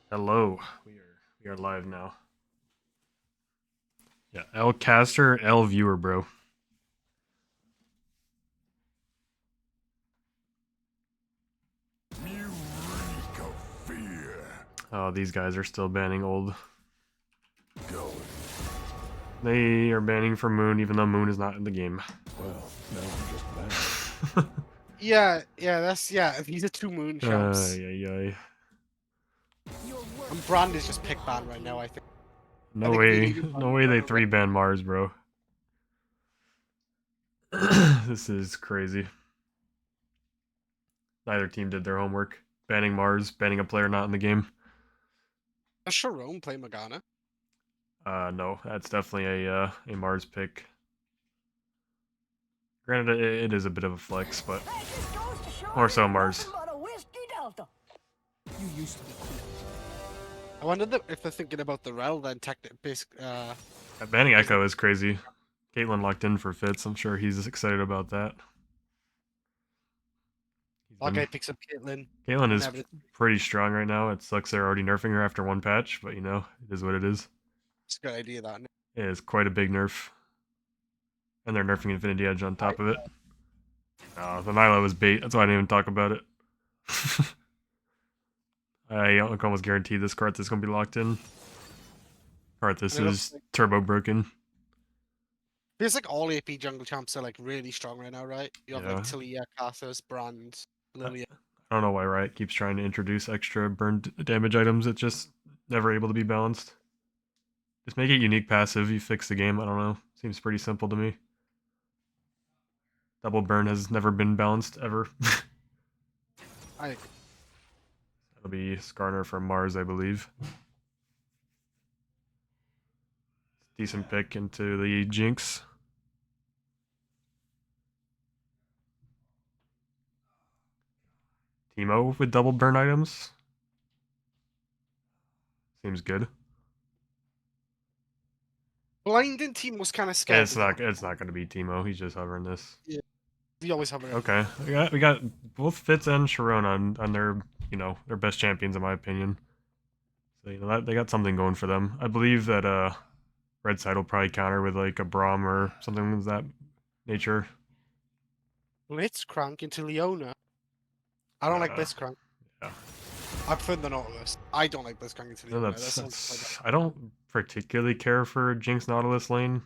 Hello. We are live now. Yeah, L caster, L viewer, bro. Reek of fear. Oh, these guys are still banning old. Go. They are banning for Moon, even though Moon is not in the game. Well, now I'm just bad. Yeah. These are two moon shops. Ay. And Brand is just pick ban right now. I think. I No think if he way. leaves No Brand, way they we're three ban Mars, bro. This is crazy. Neither team did their homework. Banning Mars, banning a player not in the game. Does Sharon play Morgana? No, that's definitely a Mars pick. Granted, it is a bit of a flex, but more so Mars. You used to be cool. I wonder if they're thinking about the Rel then. Banning Is it Echo is crazy. Caitlyn locked in for Fitz. I'm sure he's excited about that. He's our been guy picks up Caitlyn Caitlyn and is everything? pretty strong right now. It sucks they're already nerfing her after one patch, but it is what it is. It's a good idea that. It is quite a big nerf. And they're nerfing Infinity Edge on top of it. Oh, the Nilo was bait. That's why I didn't even talk about it. I almost guarantee this Karthus is going to be locked in. Karthus is turbo broken. Feels like all AP jungle champs are like really strong right now, right? You have Yeah. like Talia, Karthus, Brand, Lilia. I don't know why Riot keeps trying to introduce extra burned damage items. It's just never able to be balanced. Just make it unique passive. You fix the game. I don't know. Seems pretty simple to me. Double burn has never been balanced ever. I That'll be Skarner from Mars, I believe. Decent pick into the Jinx. Teemo with double burn items. Seems good. Blinding team was kind of scared. It's not gonna be Teemo. He's just hovering this. Yeah, we always have it. Okay. We got both Fitz and Sharon on their their best champions in my opinion. So that they got something going for them. I believe that Red side will probably counter with like a Braum or something of that nature. Blitzcrank into Leona. I don't like Blitzcrank. Yeah. I prefer the Nautilus. I don't like Blitzcrank into No, Leona. that's I don't particularly care for Jinx Nautilus lane.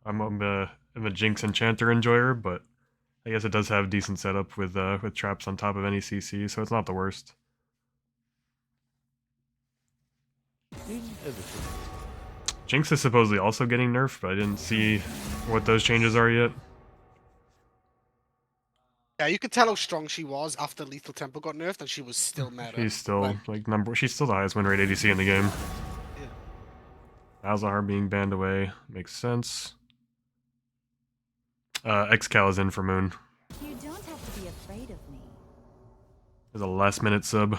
I'm a Jinx Enchanter enjoyer, but I guess it does have decent setup with traps on top of any CC, so it's not the worst. Jinx is supposedly also getting nerfed, but I didn't see what those changes are yet. Yeah, you could tell how strong she was after Lethal Tempo got nerfed, and she was still meta. She's still she's still the highest win rate ADC in the game. Yeah. Malzahar being banned away makes sense. Xcal is in for Moon. You don't have to be afraid of me. There's a last minute sub.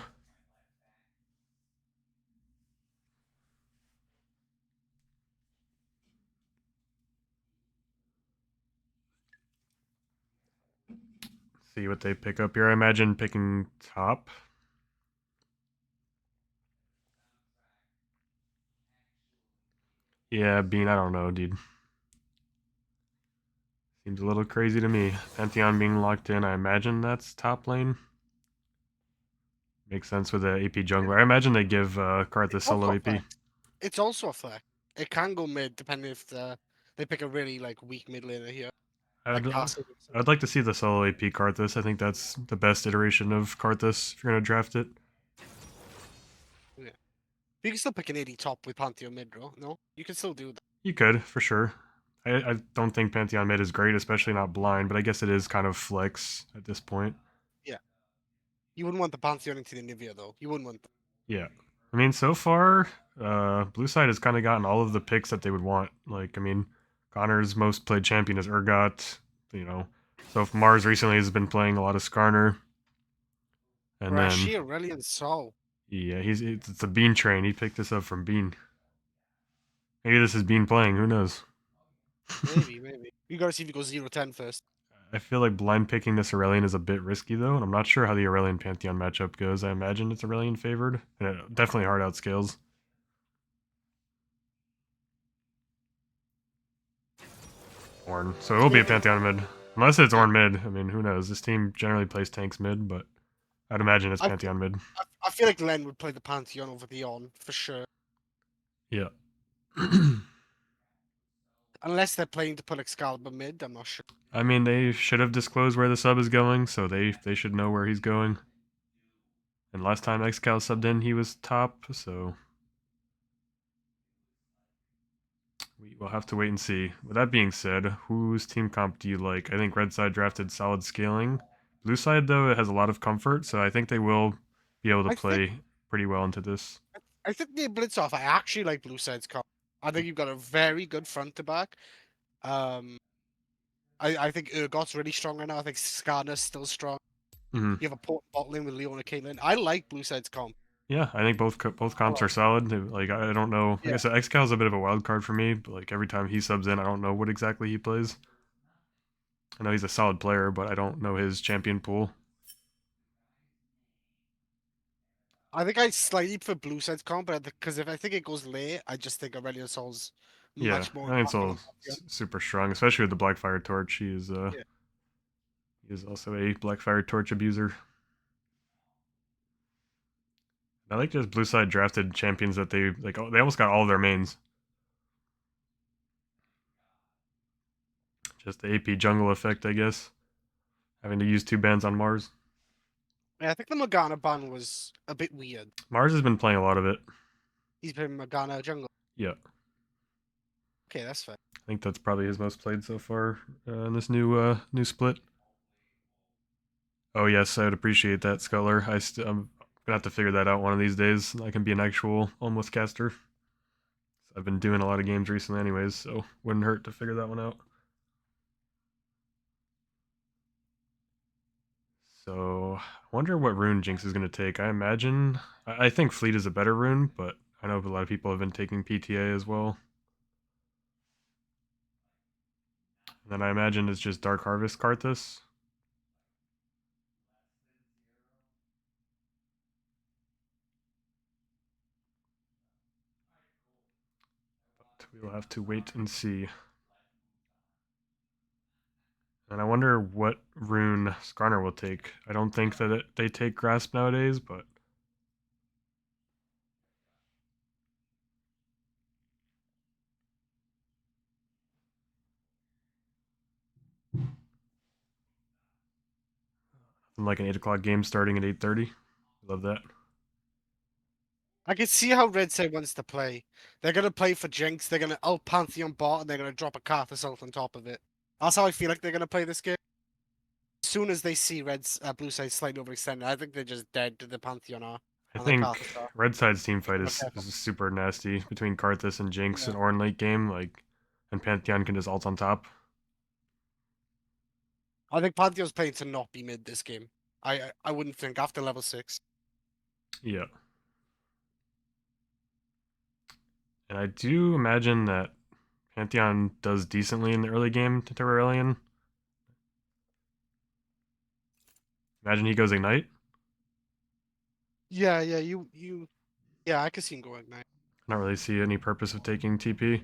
See what they pick up here. I imagine picking top. Yeah, Bean, I don't know, dude. Seems a little crazy to me. Pantheon being locked in, I imagine that's top lane. Makes sense with the AP jungler. I imagine they give Karthus solo AP. It's also a flex. It can go mid depending if they pick a really like weak mid laner here. I'd like to see the solo AP Karthus. I think that's the best iteration of Karthus if you're going to draft it. Yeah. You can still pick an 80 top with Pantheon mid, bro. No? You can still do that. You could, for sure. I don't think Pantheon mid is great, especially not blind, but I guess it is kind of flex at this point. Yeah. You wouldn't want the Pantheon into the Nivea, though. You wouldn't want that. Yeah. I mean, so far, Blue Side has kind of gotten all of the picks that they would want. Like, I mean, Connor's most played champion is Urgot, So Mars recently has been playing a lot of Skarner. And Rashir, Aurelion, Sol. Yeah, it's a Bean train. He picked this up from Bean. Maybe this is Bean playing. Who knows? Maybe. You gotta see if he goes 0-10 first. I feel like blind picking this Aurelion is a bit risky though, and I'm not sure how the Aurelion Pantheon matchup goes. I imagine it's Aurelion favored, and it definitely hard outscales. Ornn. So it will be a Pantheon mid. Unless it's Yeah. Ornn mid. I mean, who knows? This team generally plays tanks mid, but I'd imagine it's I, Pantheon mid. I feel like Len would play the Pantheon over the On for sure. Yeah. Unless they're playing to put Excalibur mid, I'm not sure. I mean, they should have disclosed where the sub is going, so they should know where he's going. And last time Excal subbed in, he was top, so we will have to wait and see. With that being said, whose team comp do you like? I think red side drafted solid scaling. Blue side, though, it has a lot of comfort, so I think they will be able to I think play pretty well into this. I think the Blitz off. I actually like Blue Side's comp. I think you've got a very good front to back. Um, I think Urgot's really strong right now. I think Skarner's still strong. Hmm. You have a potent bot lane with Leona Caitlyn. I like Blue Side's comp. Yeah, I think both comps are solid. Like I don't know, like I Yeah. said, Excal's a bit of a wild card for me. But like every time he subs in, I don't know what exactly he plays. I know he's a solid player, but I don't know his champion pool. I think I slightly for Blue Side's comp, but because if I think it goes late, I just think Aurelion Sol's Yeah, much more I think impactful so. on Pantheon. Super strong, especially with the Blackfire Torch. Yeah. He is also a Blackfire Torch abuser. I like just blue side drafted champions that they like. They almost got all of their mains. Just the AP jungle effect, I guess. Having to use two bans on Mars. Yeah, I think the Morgana ban was a bit weird. Mars has been playing a lot of it. He's been Morgana jungle. Yeah, Okay, that's fair. I think that's probably his most played so far in this new split. Oh yes, I would appreciate that, Sculler. I'm gonna have to figure that out one of these days. I can be an actual almost caster. I've been doing a lot of games recently, anyways, so wouldn't hurt to figure that one out. So I wonder what rune Jinx is gonna take. I imagine I think Fleet is a better rune, but I know a lot of people have been taking PTA as well. And then I imagine it's just Dark Harvest Karthus. But we'll have to wait and see. And I wonder what rune Skarner will take. I don't think that they take Grasp nowadays, but like an 8 o'clock game starting at 8:30. Love that. I can see how Red Side wants to play. They're gonna play for Jinx. They're gonna out Pantheon bot, and they're gonna drop a Karthus ult on top of it. That's how I feel like they're gonna play this game. As soon as they see Blue Side slightly overextended, I think they're just dead to the Pantheon R I and the think Karthus R. Red Side's team fight Okay. is super nasty between Karthus and Jinx Yeah. and Ornn late game. Like, and Pantheon can just ult on top. I think Pantheon's playing to not be mid this game. I wouldn't think after level 6. Yeah. And I do imagine that Pantheon does decently in the early game to Terrarian. Imagine he goes Ignite. Yeah, yeah, I could see him going now. I don't really see any purpose of taking TP.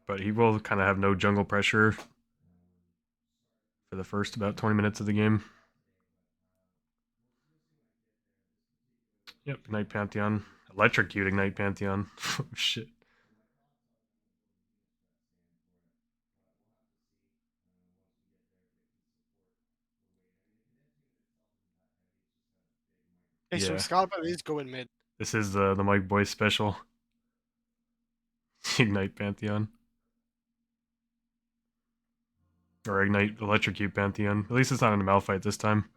But he will kind of have no jungle pressure for the first about 20 minutes of the game. Yep, Ignite Pantheon. Electrocute Ignite Pantheon. Oh, shit. Okay, so Yeah, Excalibur is going mid. this is the Mike Boy special. Ignite Pantheon. Or Ignite Electrocute Pantheon. At least it's not in a Malphite this time.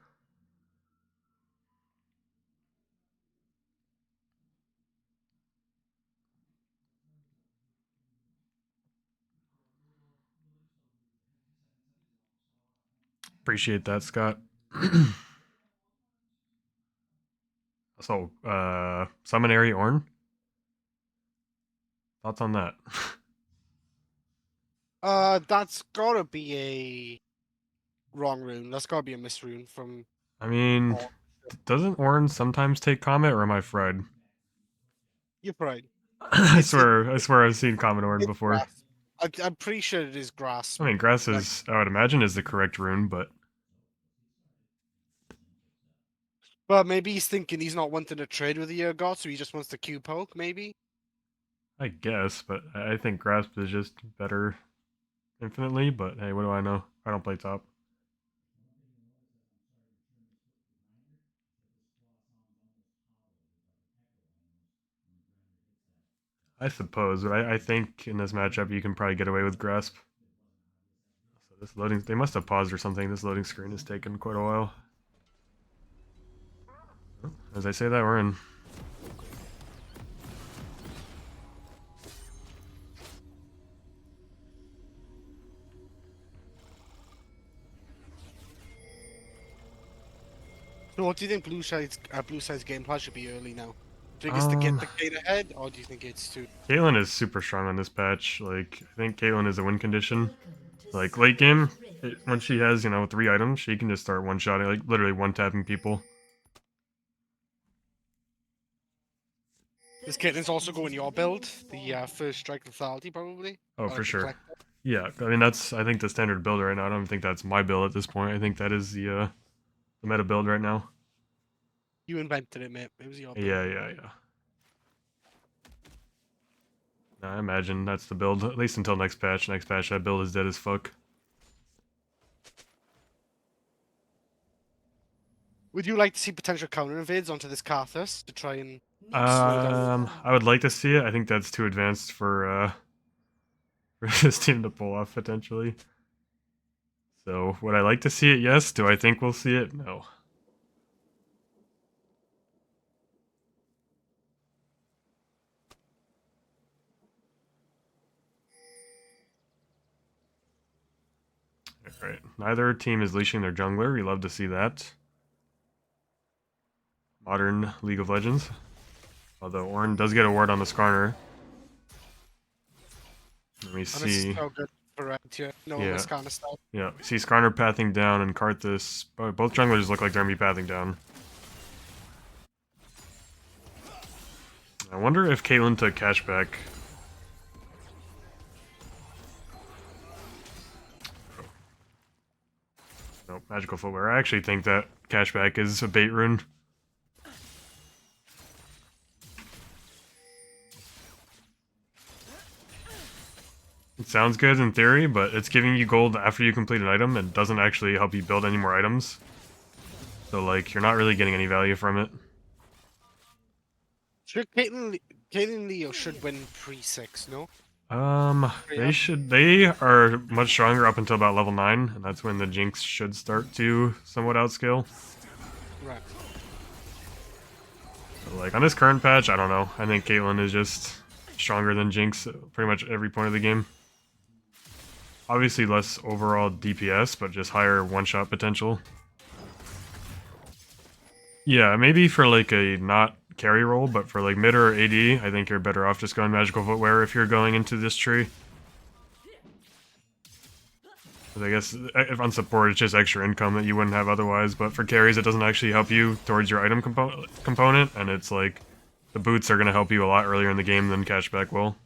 Appreciate that, Scott. So, Summonary Ornn. Thoughts on that? That's gotta be a wrong rune. That's gotta be a miss rune from. I mean, Oh, doesn't Orin sometimes take Comet, or am I fried? you're right. I It's it, swear, I swear I've seen Comet Orin it's before. grasp. I'm pretty sure it is grasp. I mean, Grass Like, is, I would imagine, is the correct rune, but but maybe he's thinking he's not wanting to trade with the year god, so he just wants to Q poke. Maybe. I guess. But I think Grasp is just better infinitely. But hey, what do I know? I don't play top. I suppose, but I think in this matchup you can probably get away with Grasp. So this loading, they must have paused or something. This loading screen has taken quite a while. As I say that, we're in. So what do you think Blue Side's game plan should be early now? Do you think it's to get the gate ahead, or do you think it's to? Caitlyn is super strong on this patch. Like, I think Caitlyn is a win condition. Like, late game, when she has, 3 items, she can just start one-shotting, like, literally one-tapping people. This Caitlyn's also going your build, the first strike lethality probably. Oh, Or for like the sure. collector. Yeah, I mean, that's, I think, the standard build right now. I don't think that's my build at this point. I think that is the meta build right now. You invented it, mate. It was your build. Yeah. I imagine that's the build, at least until next patch. Next patch, that build is dead as fuck. Would you like to see potential counter invades onto this Karthus to try and slow down? I would like to see it. I think that's too advanced for for this team to pull off potentially. So, would I like to see it? Yes. Do I think we'll see it? No. Alright. Neither team is leashing their jungler. We love to see that. Modern League of Legends. Although Ornn does get a ward on the Skarner. Let me And this see. is so good for to know Yeah. this kind of stuff. Yeah, we see Skarner pathing down and Karthus. Both junglers look like they're gonna be pathing down. I wonder if Caitlyn took cashback. Nope, magical footwear. I actually think that cashback is a bait rune. It sounds good in theory, but it's giving you gold after you complete an item and doesn't actually help you build any more items. So, like, you're not really getting any value from it. Sure, Caitlyn Leo should win pre-6, no? They are much stronger up until about level 9, and that's when the Jinx should start to somewhat outscale. Right. But, like, on this current patch, I don't know. I think Caitlyn is just stronger than Jinx at pretty much every point of the game. Obviously less overall DPS, but just higher one-shot potential. Yeah, maybe for like a not carry role, but for like mid or AD, I think you're better off just going magical footwear if you're going into this tree. But I guess if on support, it's just extra income that you wouldn't have otherwise, but for carries, it doesn't actually help you towards your item component, and it's like the boots are going to help you a lot earlier in the game than cashback will.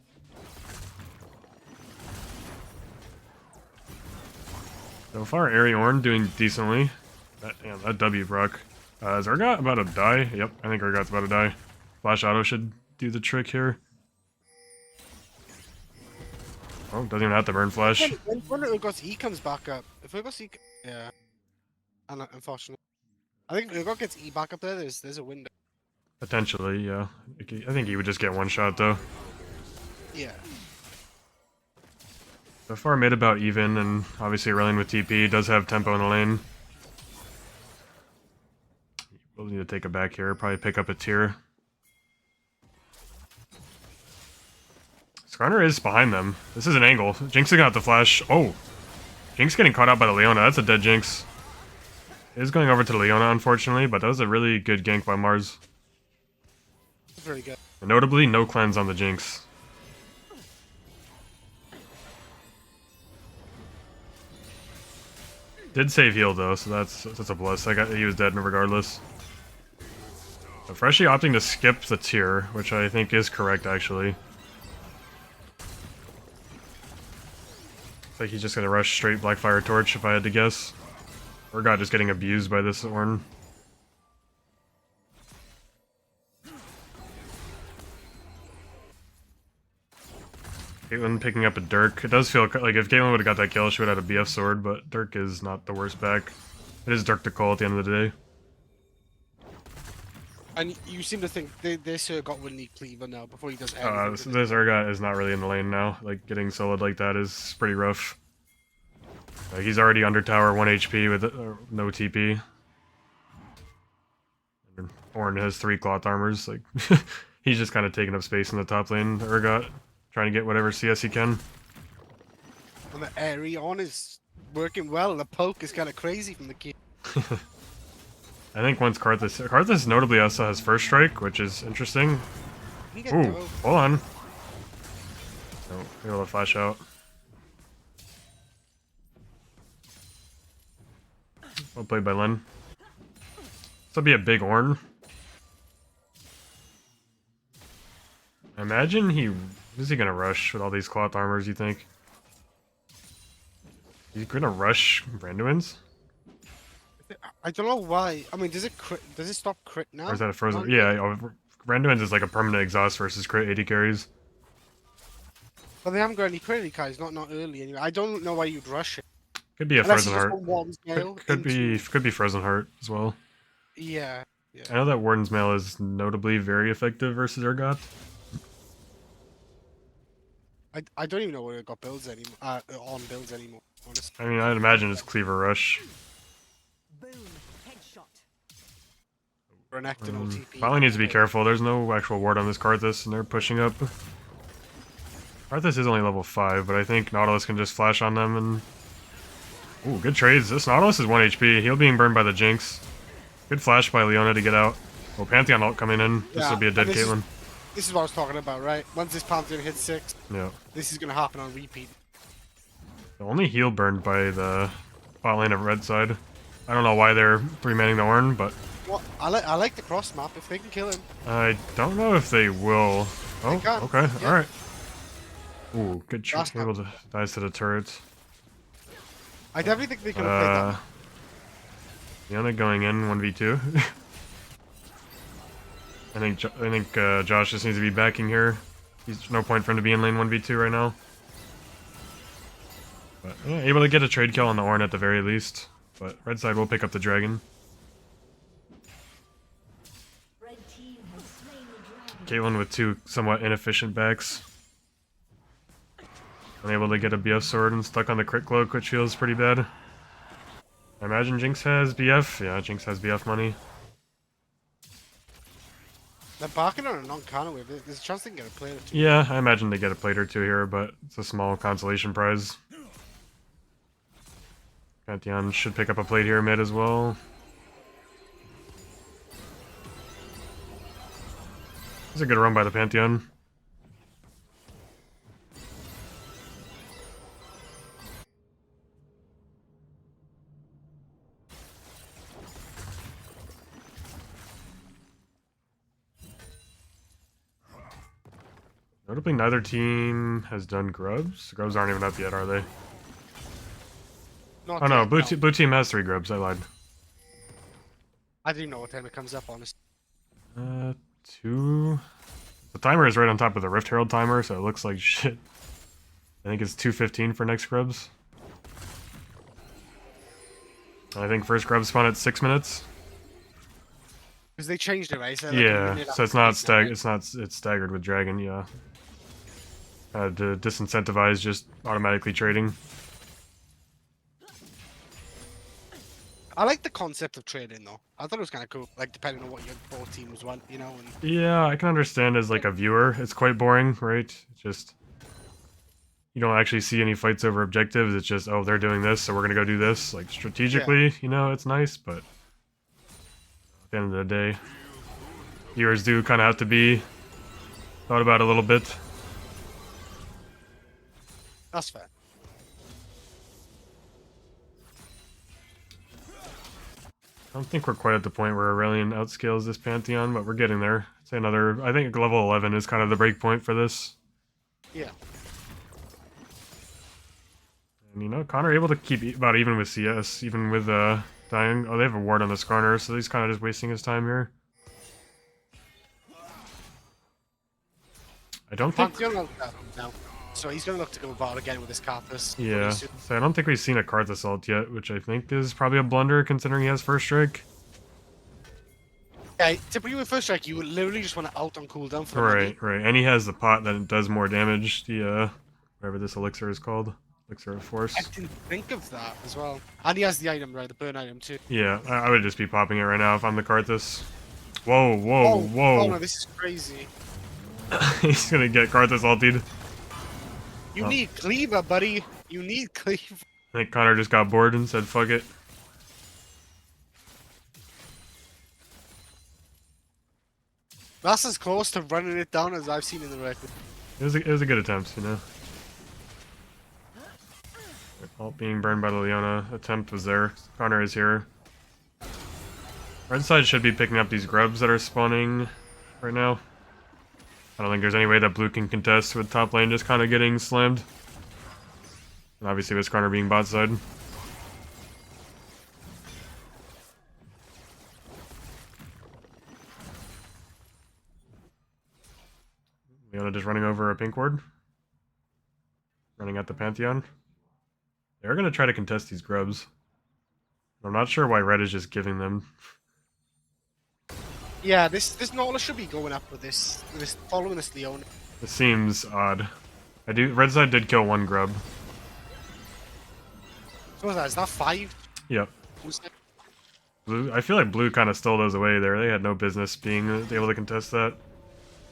So far, Airy Ornn doing decently. That W proc. Is Urgot about to die? Yep, I think Urgot's about to die. Flash auto should do the trick here. Oh, doesn't even have to burn flash. When Urgot's E comes back up, if Urgot's E, yeah, unfortunately, I think if Urgot gets E back up there, there's a window. Potentially, yeah. I think he would just get one shot though. Yeah. So far mid about even, and obviously Aurelion with TP does have tempo in the lane. We'll need to take it back here, probably pick up a tier. Skarner is behind them. This is an angle. Jinx is gonna have to flash. Oh! Jinx getting caught out by the Leona. That's a dead Jinx. It is going over to the Leona, unfortunately, but that was a really good gank by Mars. Very good. And notably, no cleanse on the Jinx. Did save heal though, so that's a plus. He was dead regardless. So Freshie opting to skip the tier, which I think is correct actually. Looks like he's just gonna rush straight Blackfire Torch if I had to guess. Or God just getting abused by this Ornn. Caitlyn picking up a Dirk. It does feel like if Caitlyn would have got that kill, she would have had a BF sword, but Dirk is not the worst back. It is Dirk to call at the end of the day. And you seem to think this got Winnie Cleaver now before he does anything. This Urgot is not really in the lane now. Like, getting soloed like that is pretty rough. Like, he's already under tower 1 HP with no TP. And Ornn has 3 cloth armors. Like, he's just kind of taking up space in the top lane. Urgot trying to get whatever CS he can. And the airy on is working well. The poke is kind of crazy from the kid. I think once Karthus notably also has first strike, which is interesting. He get Ooh, dove. hold on. Oh, able to flash out. Well played by Len. This will be a big Ornn. I imagine is he gonna rush with all these cloth armors, you think? He's gonna rush Branduin's? I don't know why. I mean, does it stop crit now? Or is that a frozen? No. Yeah, Branduin's is like a permanent exhaust versus crit 80 carries. But they haven't got any crit cards, not early anyway. I don't know why you'd rush it. Could be a Unless frozen you just heart. want Warden's Mail Could be frozen heart as well. Yeah. I know that Warden's Mail is notably very effective versus Urgot. I don't even know where it got builds anymore. On builds anymore, honestly. I mean, I'd imagine it's Cleaver Rush. Boom. Headshot. Renekton OTP. Probably needs to be careful. There's no actual ward on this Karthus, and they're pushing up. Karthus is only level 5, but I think Nautilus can just flash on them and... Ooh, good trades. This Nautilus is 1 HP. Heal being burned by the Jinx. Good flash by Leona to get out. Oh, Pantheon ult coming in. This will be a dead Caitlyn. This is what I was talking about, right? Once this Pantheon hits 6, Yeah. this is going to happen on repeat. The only heal burned by the bot lane of red side. I don't know why they're 3-manning the Ornn, but... Well, I like the cross map if they can kill him. I don't know if they will. Oh, can, okay, yeah. alright. Ooh, good trick. Last Able to dies to the turret. I definitely think they could have played that. Leona going in 1v2. I think Josh just needs to be backing here. There's no point for him to be in lane 1v2 right now. But yeah, able to get a trade kill on the Ornn at the very least. But red side will pick up the dragon. Red team has slain the dragon. Caitlyn with 2 somewhat inefficient backs. Unable to get a BF sword and stuck on the crit cloak, which feels pretty bad. I imagine Jinx has BF. Yeah, Jinx has BF money. They're barking on a non-cannon wave. There's a chance they can get a player too. Yeah, I imagine they get a plate or 2 here, but it's a small consolation prize. Pantheon should pick up a plate here mid as well. This is a good run by the Pantheon. Notably, neither team has done grubs. Grubs aren't even up yet, are they? Not Oh no, yet, blue team has 3 grubs. I lied. I do know what time it comes up, honestly. 2. The timer is right on top of the Rift Herald timer, so it looks like shit. I think it's 2:15 for next grubs. I think first grub spawn at 6 minutes. Because they changed it, right? So like a Yeah, minute so it's after not midnight. it's staggered with dragon. Yeah, to disincentivize just automatically trading. I like the concept of trading though. I thought it was kind of cool. Like depending on what your both teams want, you know. And Yeah, I can understand as like a viewer, it's quite boring, right? It's just you don't actually see any fights over objectives. It's just, oh, they're doing this, so we're gonna go do this. Like strategically, you know, it's nice, but at the end of the day, viewers do kind of have to be thought about a little bit. that's fair. I don't think we're quite at the point where Aurelian outscales this Pantheon, but we're getting there. I'd say another... I think level 11 is kind of the break point for this. Yeah. And, you know, Connor able to keep about even with CS, even with dying. Oh, they have a ward on this corner, so he's kind of just wasting his time here. I don't think... Pantheon will now. So he's going to look to go bot again with his Karthus. Yeah, so I don't think we've seen a Karthus ult yet, which I think is probably a blunder considering he has first strike. Yeah, typically with first strike, you would literally just want to ult on cooldown for the money. Right. And he has the pot that does more damage, the, whatever this elixir is called. Elixir of Force. I didn't think of that as well. And he has the item, right? The burn item too. Yeah, I would just be popping it right now if I'm the Karthus. Whoa. Oh no, this is crazy. He's gonna get Karthus ultied. You need cleaver, buddy. You need cleaver. I think Connor just got bored and said, fuck it. That's as close to running it down as I've seen in the record. It was a good attempt, you know. Ult being burned by the Leona. Attempt was there. Connor is here. Red side should be picking up these grubs that are spawning right now. I don't think there's any way that blue can contest with top lane just kind of getting slammed. And obviously with Connor being bot side. Leona just running over a pink ward. Running at the Pantheon. They're going to try to contest these grubs. I'm not sure why red is just giving them. Yeah, this Nautilus should be going up with this following this Leona. It seems odd. Red side did kill one grub. So what's that? Is that 5? Yep. Who's that? Blue, I feel like blue kind of stole those away there. They had no business being able to contest that.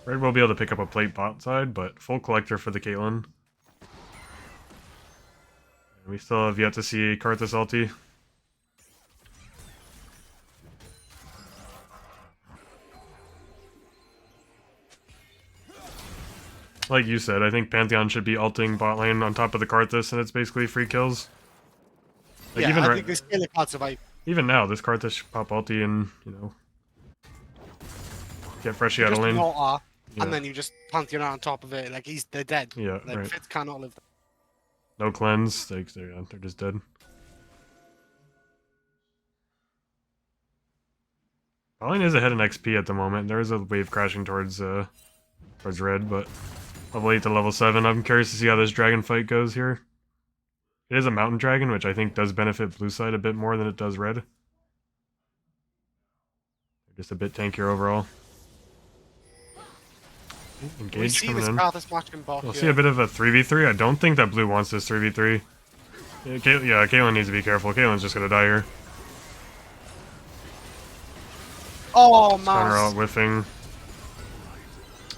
Red will be able to pick up a plate bot side, but full collector for the Caitlyn. And we still have yet to see Karthus ulti. Like you said, I think Pantheon should be ulting bot lane on top of the Karthus, and it's basically free kills. Like Yeah, even I think this killer can't survive. even now, this Karthus should pop ulti and, you know, get freshie out of Just lane. Nauta, Yeah. and then you just Pantheon on top of it. Like they're dead. Yeah, Like right. Fitz cannot live. No cleanse. They're just dead. Pauline is ahead in XP at the moment. There is a wave crashing towards red, but level 8 to level 7. I'm curious to see how this dragon fight goes here. It is a mountain dragon, which I think does benefit blue side a bit more than it does red. They're just a bit tankier overall. We Engage see coming this in. Karthus matching bot. We'll here. see a bit of a 3v3. I don't think that blue wants this 3v3. Yeah, Caitlyn needs to be careful. Caitlyn's just gonna die here. Oh Counter out man. whiffing.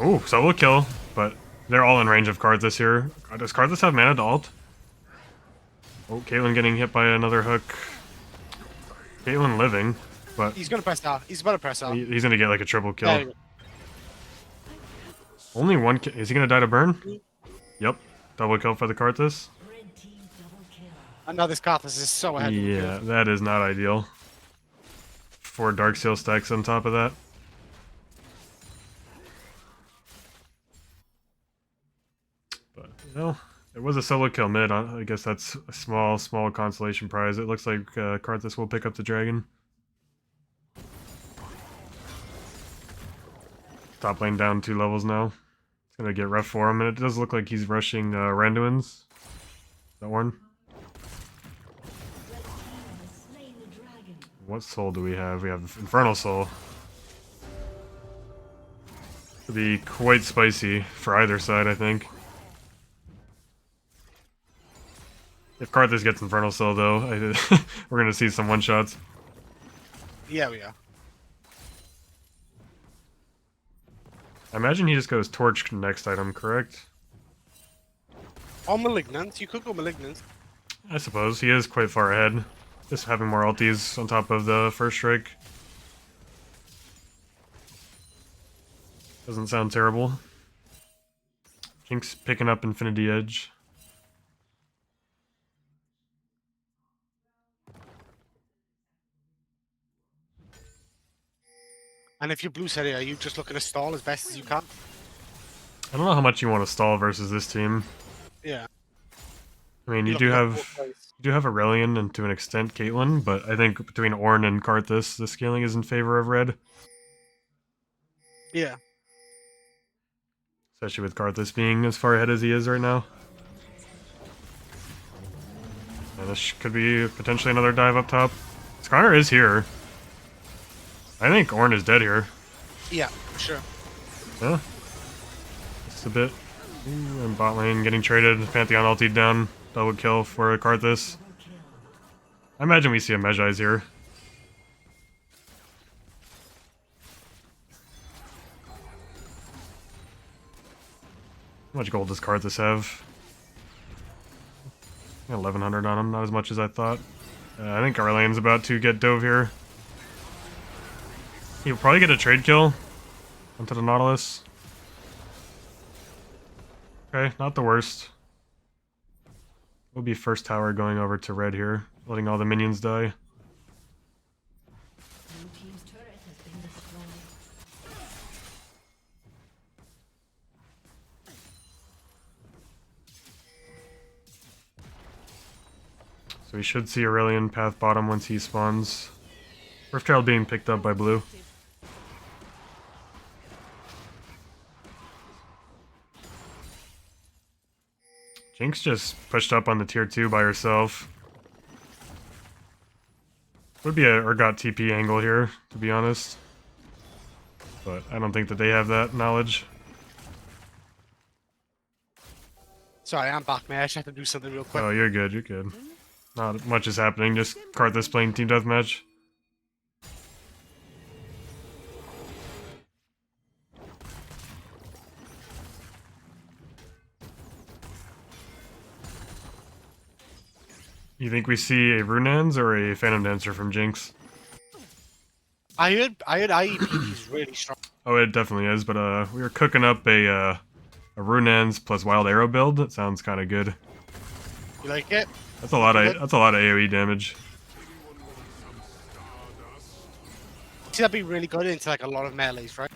Ooh, solo kill, but they're all in range of Karthus here. Does Karthus have mana to ult? Oh, Caitlyn getting hit by another hook. Caitlyn living, but He's gonna press R. He's about to press R. he's gonna get like a triple There you kill. go. Only one kill. Is he gonna die to burn? Yep. Double kill for the Karthus. Red team double kill. And now this Karthus is so ahead. Yeah, that is not ideal. 4 Dark Seal stacks on top of that. But, you know, it was a solo kill mid. I guess that's a small consolation prize. It looks like Karthus will pick up the dragon. Top lane down 2 levels now. It's gonna get rough for him, and it does look like he's rushing Randuin's. That one. Red team has slain the dragon. What soul do we have? We have Infernal Soul. Could be quite spicy for either side, I think. If Karthus gets Infernal Soul, though, we're gonna see some one-shots. Yeah, we are. I imagine he just goes Torch next item, correct? Or Malignant. You could go Malignant. I suppose. He is quite far ahead. Just having more ultis on top of the first strike. Doesn't sound terrible. Jinx picking up Infinity Edge. And if you're blue side, are you just looking to stall as best as you can? I don't know how much you want to stall versus this team. Yeah. I mean, you You're do looking at have both ways. Aurelion and to an extent Caitlyn, but I think between Ornn and Karthus, the scaling is in favor of red, Yeah. especially with Karthus being as far ahead as he is right now. And this could be potentially another dive up top. Skarner is here. I think Ornn is dead here. Yeah, for sure. Yeah. Just a bit. Ooh, and bot lane getting traded. Pantheon ultied down. Double kill for Karthus. I imagine we see a Mejai's here. How much gold does Karthus have? 1100 on him, not as much as I thought. I think Aurelion's about to get dove here. He'll probably get a trade kill onto the Nautilus. Okay, not the worst. Will be first tower going over to red here, letting all the minions die. Blue team's turret has been destroyed. So we should see Aurelion path bottom once he spawns. Riftchild being picked up by blue. Jinx just pushed up on the tier 2 by herself. Would be a Urgot TP angle here, to be honest. But I don't think that they have that knowledge. Sorry, I'm back, man. I just have to do something real quick. Oh, you're good, you're good. Not much is happening, just Karthus playing team deathmatch. You think we see a Runans or a Phantom Dancer from Jinx? I heard IEP is really strong. Oh, it definitely is, but we were cooking up a Runans plus Wild Arrow build. That sounds kind of good. You like it? That's a lot of AoE damage. See, that'd be really good into like a lot of melees, right?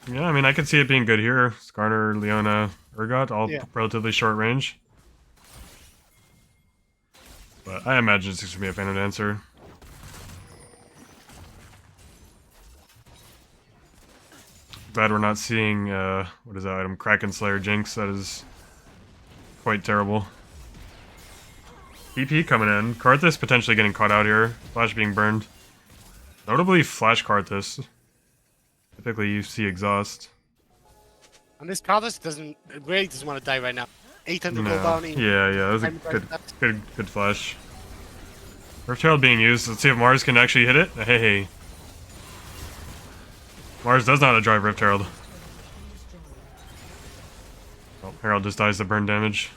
Yeah, I mean, I could see it being good here. Skarner, Leona, Urgot, all Yeah. relatively short range. But I imagine it's just gonna be a Phantom Dancer. Glad we're not seeing, what is that item? Kraken Slayer Jinx. That is quite terrible. EP coming in. Karthus potentially getting caught out here. Flash being burned. Notably, Flash Karthus. Typically, you see exhaust. And this Carlos really doesn't want to die right now. 800 gold No. bounty. Yeah, that was a I'm good flash. Riftchild being used. Let's see if Mars can actually hit it. Hey. Mars does not drive Rift Herald. Oh, Herald just dies to burn damage.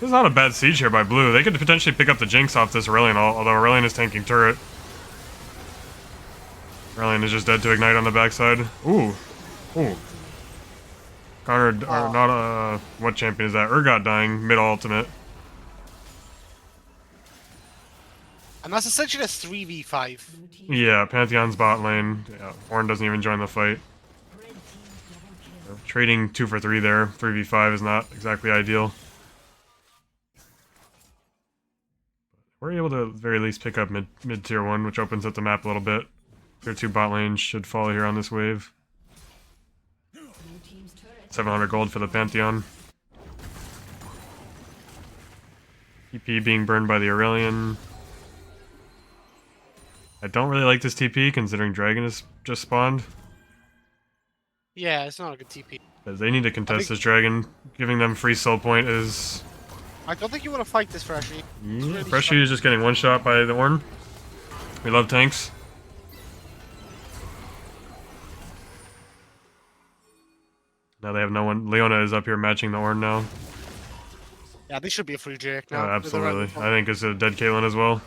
This is not a bad siege here by blue. They could potentially pick up the Jinx off this Aurelion, although Aurelion is tanking turret. Aurelion is just dead to ignite on the backside. Ooh. Connor, or not, what champion is that? Urgot dying, mid-ultimate. And that's essentially a 3v5. Yeah, Pantheon's bot lane. Yeah, Ornn doesn't even join the fight. Trading 2 for 3 there. 3v5 is not exactly ideal. We're able to at the very least pick up mid tier 1, which opens up the map a little bit. Tier 2 bot lane should follow here on this wave. 700 gold for the Pantheon. TP being burned by the Aurelion. I don't really like this TP considering Dragon has just spawned. Yeah, it's not a good TP. Because they need to contest this Dragon. Giving them free soul point is... I don't think you want to fight this freshly. Yeah, Freshie is just getting one shot by the Ornn. We love tanks. Now they have no one. Leona is up here matching the Ornn now. Yeah, this should be a free Jake now. Oh, absolutely. I think it's a dead Caitlyn as well.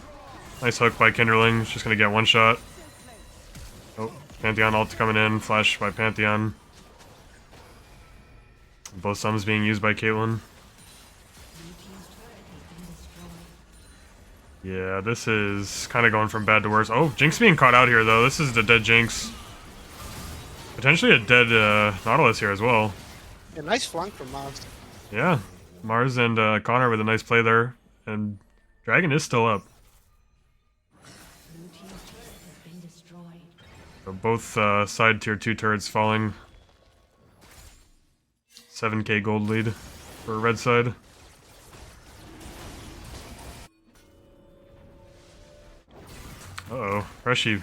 Nice hook by Kinderling. Just gonna get one shot. Oh, Pantheon ult coming in. Flash by Pantheon. Both summons being used by Caitlyn. Yeah, this is kind of going from bad to worse. Oh, Jinx being caught out here, though. This is the dead Jinx. Potentially a dead Nautilus here as well. Yeah, nice flank from Mars. Yeah, Mars and Connor with a nice play there. And Dragon is still up. Blue team's turret has been destroyed. So both side tier 2 turrets falling. 7k gold lead for red side. Uh-oh, Freshy.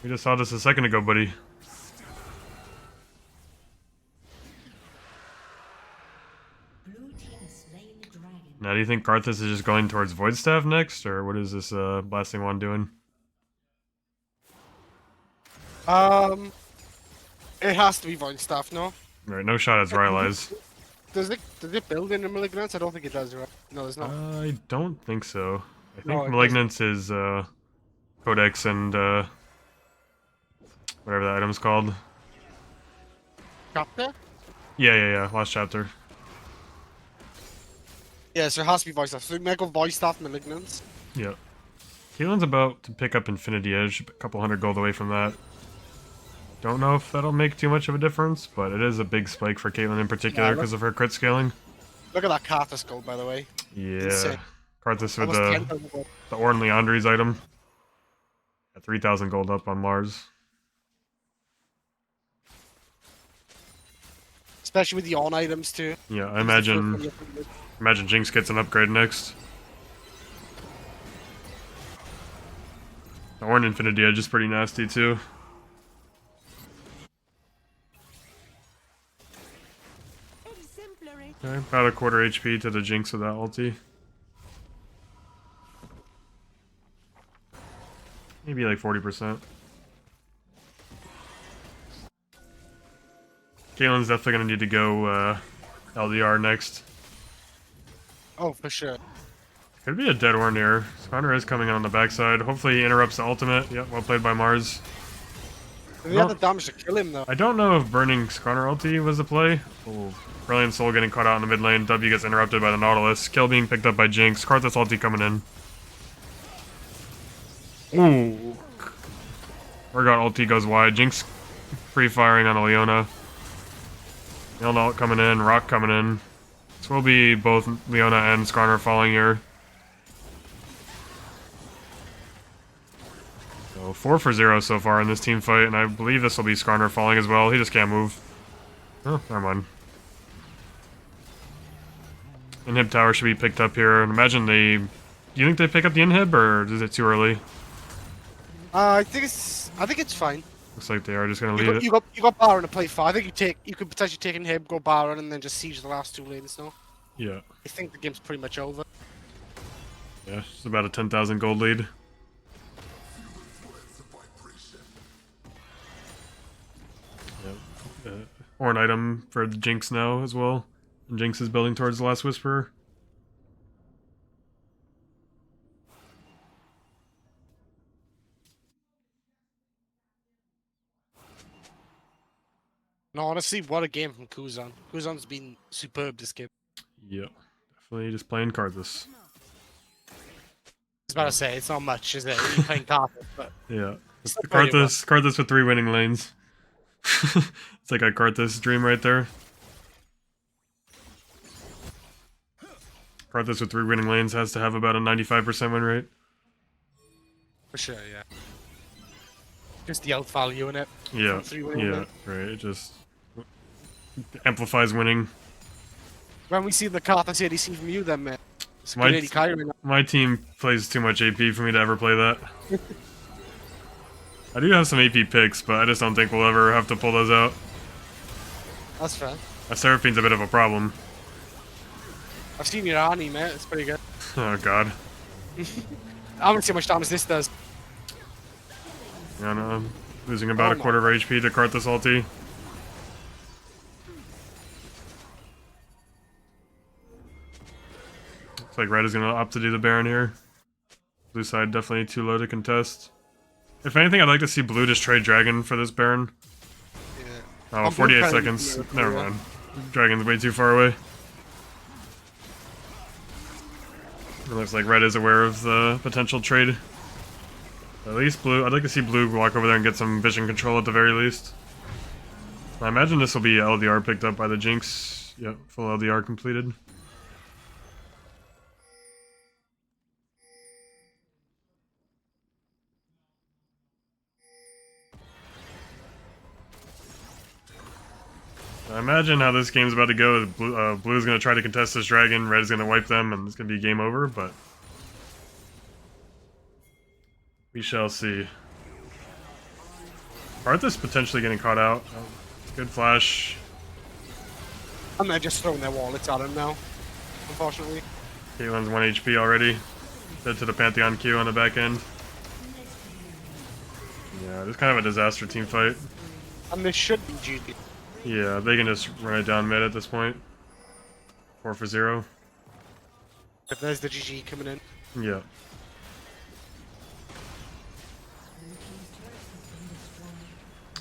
We just saw this a second ago, buddy. Blue team has slain the dragon. Now, do you think Karthus is just going towards Void Staff next, or what is this blasting wand doing? It has to be Void Staff, no? Right, no shot at Rylai's. Does it build in a Malignance? I don't think it does, right? No, there's not. I don't think so. I No, think it Malignance is Codex and whatever that item's called. Chapter? Yeah, last chapter. Yeah, so it has to be Void Staff. So we make a Void Staff Malignance. Yeah. Keelan's about to pick up Infinity Edge, a couple hundred gold away from that. Don't know if that'll make too much of a difference, but it is a big spike for Caitlyn in particular Yeah, because of her crit scaling. Look at that Karthus gold, by the way. Yeah. Insane. Karthus with Almost the 10,000 gold. Orn Leandri's item. At 3,000 gold up on Mars. Especially with the on items, too. Yeah, I imagine Jinx gets an upgrade next. The Orn Infinity Edge is pretty nasty too. Exemplary. Okay, about a quarter HP to the Jinx with that ulti. Maybe like 40%. Kaelin's definitely gonna need to go LDR next. Oh, for sure. Could be a dead Orn here. Connor is coming in on the backside. Hopefully he interrupts the ultimate. Yep, well played by Mars. They had the damage to kill him, though. I don't know if burning Connor ulti was the play. Oh, Brilliant Soul getting caught out in the mid lane. W gets interrupted by the Nautilus. Kill being picked up by Jinx. Karthus ulti coming in. Ooh. Urgot ulti goes wide. Jinx free firing on a Leona. Leona ult coming in. Rock coming in. This will be both Leona and Skarner falling here. So 4 for 0 so far in this team fight, and I believe this will be Skarner falling as well. He just can't move. Oh, never mind. Inhib tower should be picked up here. And imagine they... Do you think they pick up the inhib, or is it too early? I think it's fine. Looks like they are just gonna leave it. You got Baron to play for. I think you could potentially take Inhib, go Baron, and then just siege the last two lanes. No, Yeah. I think the game's pretty much over. Yeah, it's about a 10,000 gold lead. Yep. Or an item for the Jinx now as well. And Jinx is building towards the last Whisperer. No, honestly, what a game from Kuzan. Kuzan's been superb this game. Yep. Definitely just playing Karthus. I was about to say, it's not much, is it? You're playing Karthus, but Yeah. Still pretty well. Karthus with 3 winning lanes. It's like a Karthus dream right there. Karthus with 3 winning lanes has to have about a 95% win rate. for sure, yeah. Just the out value in it. Yeah, From 3 winning yeah, lanes. right. It just amplifies winning. When we see the Karthus ADC from you, then, mate. It's My- good AD carry now. My team plays too much AP for me to ever play that. I do have some AP picks, but I just don't think we'll ever have to pull those out. That's fair. Seraphine's a bit of a problem. I've seen your Arnie, mate. It's pretty good. Oh god. I haven't seen how much damage this does. Yeah, no, I'm losing about Oh a my. quarter of HP to Karthus ulti. Looks like Red is gonna opt to do the Baron here. Blue side definitely too low to contest. If anything, I'd like to see Blue just trade Dragon for this Baron. Yeah. Oh, I'm 48 Blue seconds. Dragon, Never yeah. mind. Dragon's way too far away. It looks like red is aware of the potential trade. At least blue. I'd like to see blue walk over there and get some vision control at the very least. I imagine this will be LDR picked up by the Jinx. Yep, full LDR completed. I imagine how this game's about to go is blue's going to try to contest this dragon, red's going to wipe them, and it's going to be game over, but we shall see. Arthur's potentially getting caught out. Oh, good flash. And they're just throwing their wallets at him now, unfortunately. Caitlyn's 1 HP already. Dead to the Pantheon Q on the back end. Yeah, this is kind of a disaster team fight. And this should be GG. Yeah, they can just run it down mid at this point. 4 for 0. If there's the GG coming in. Yeah.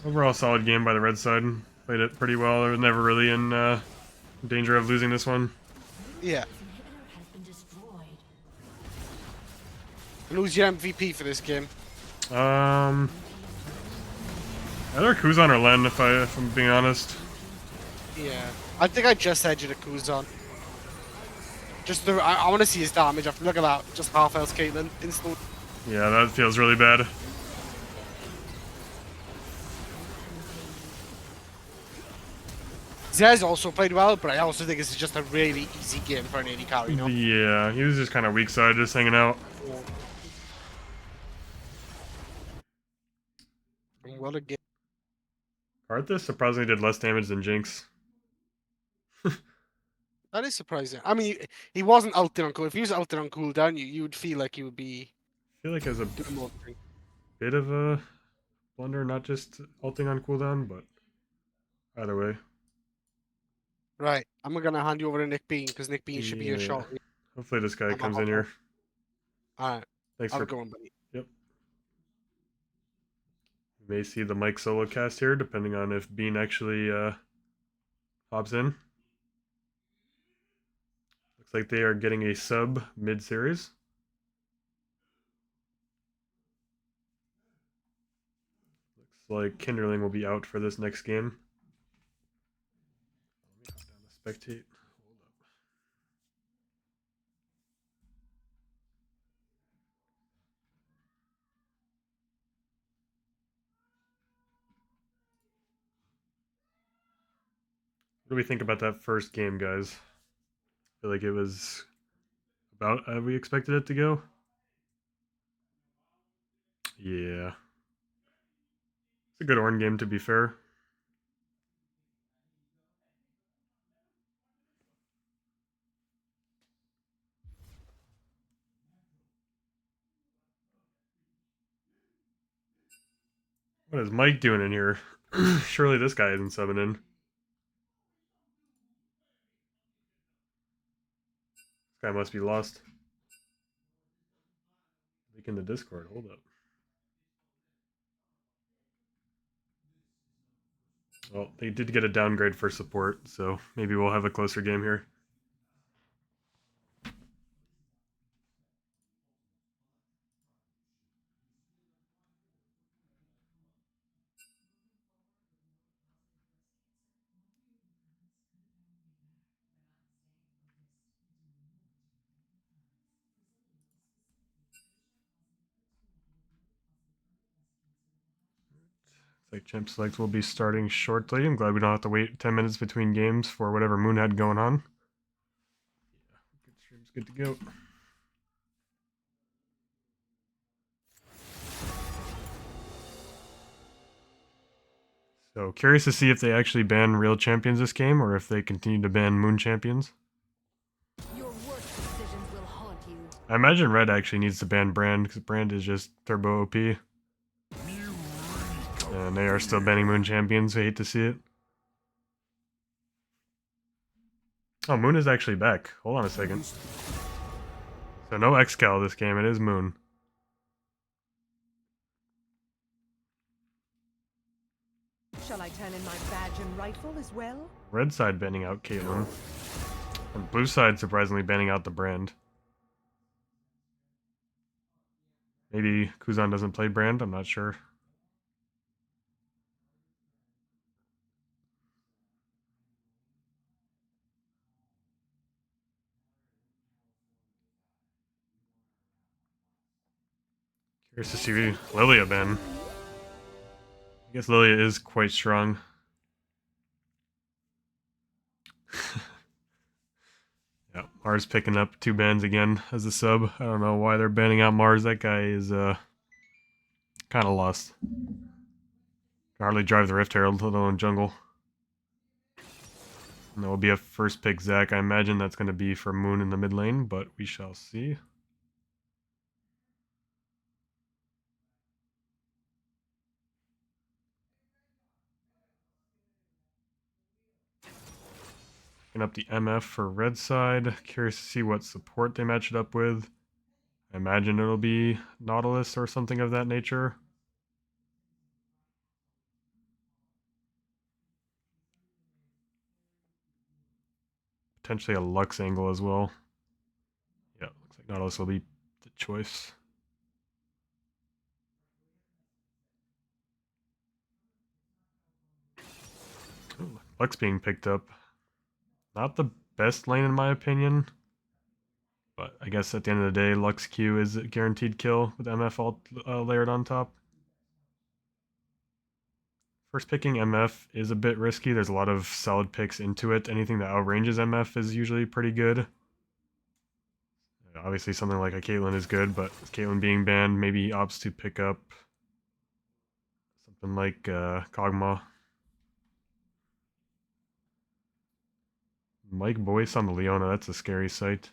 Overall, solid game by the red side. Played it pretty well. They were never really in danger of losing this one. Yeah. And who's your MVP for this game? Either Kuzan or Len, if I'm being honest. Yeah. I think I just said you to Kuzan. Just I want to see his damage. Look at that. Just half health Caitlyn. Instantly. Yeah, that feels really bad. Zez also played well, but I also think this is just a really easy game for an AD carry, you know? Yeah, he was just kind of weak side, just hanging out. And what a game. Arthas surprisingly did less damage than Jinx. That is surprising. I mean, he wasn't ulted on cooldown. If he was ulted on cooldown, you would feel like he would be I feel like it was a doing more. bit of a blunder, not just ulting on cooldown, but either way. Right, I'm gonna hand you over to Nick Bean because Nick Bean should be your Yeah. shot. Hopefully this guy I'm comes up, in I'm here. Alright, Thanks I'll for... go on, buddy. Yep. You may see the Mike solo cast here, depending on if Bean actually hops in. Looks like they are getting a sub mid-series. Looks like Kinderling will be out for this next game. Let me hop down to spectate. Hold up. What do we think about that first game, guys? Feel like it was about how we expected it to go? Yeah. It's a good Ornn game, to be fair. What is Mike doing in here? Surely this guy isn't subbing in. This guy must be lost. Look in the Discord. Hold up. Well, they did get a downgrade for support, so maybe we'll have a closer game here. Like Champ Select will be starting shortly. I'm glad we don't have to wait 10 minutes between games for whatever Moon had going on. Yeah, good stream's good to go. So curious to see if they actually ban real champions this game or if they continue to ban Moon champions. Your worst decisions will haunt you. I imagine Red actually needs to ban Brand because Brand is just turbo OP. And they are still banning Moon champions. I hate to see it. Oh, Moon is actually back. Hold on a second. So no Excal this game. It is Moon. Shall I turn in my badge and rifle as well? Red side banning out Caitlyn. And blue side surprisingly banning out the Brand. Maybe Kuzan doesn't play Brand, I'm not sure. Curious to see Lilia ban. I guess Lilia is quite strong. Yeah, Mars picking up 2 bans again as a sub. I don't know why they're banning out Mars. That guy is kind of lost. Can hardly drive the Rift Herald, let alone jungle. And there will be a first pick Zac. I imagine that's going to be for Moon in the mid lane, but we shall see. Picking up the MF for red side. Curious to see what support they match it up with. I imagine it'll be Nautilus or something of that nature. Potentially a Lux angle as well. Yeah, looks like Nautilus will be the choice. Ooh, Lux being picked up. Not the best lane in my opinion. But I guess at the end of the day, Lux Q is a guaranteed kill with MF all layered on top. First picking MF is a bit risky. There's a lot of solid picks into it. Anything that outranges MF is usually pretty good. Obviously something like a Caitlyn is good, but Caitlyn being banned, maybe he opts to pick up something like Kog'Maw. Mike Boyce on the Leona, that's a scary sight.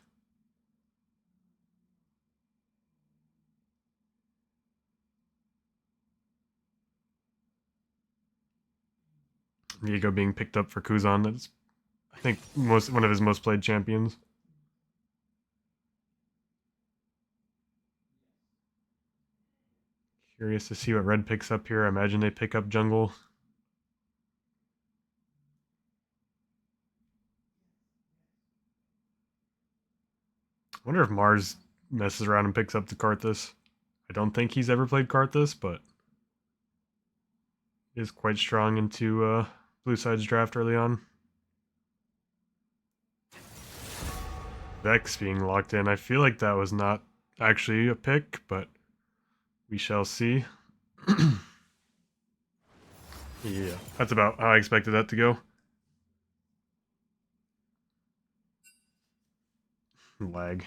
Diego being picked up for Kuzan, that's I think one of his most played champions. Curious to see what Red picks up here. I imagine they pick up jungle. I wonder if Mars messes around and picks up the Karthus. I don't think he's ever played Karthus, but is quite strong into Blue Side's draft early on. Vex being locked in. I feel like that was not actually a pick, but we shall see. Yeah, that's about how I expected that to go. Lag.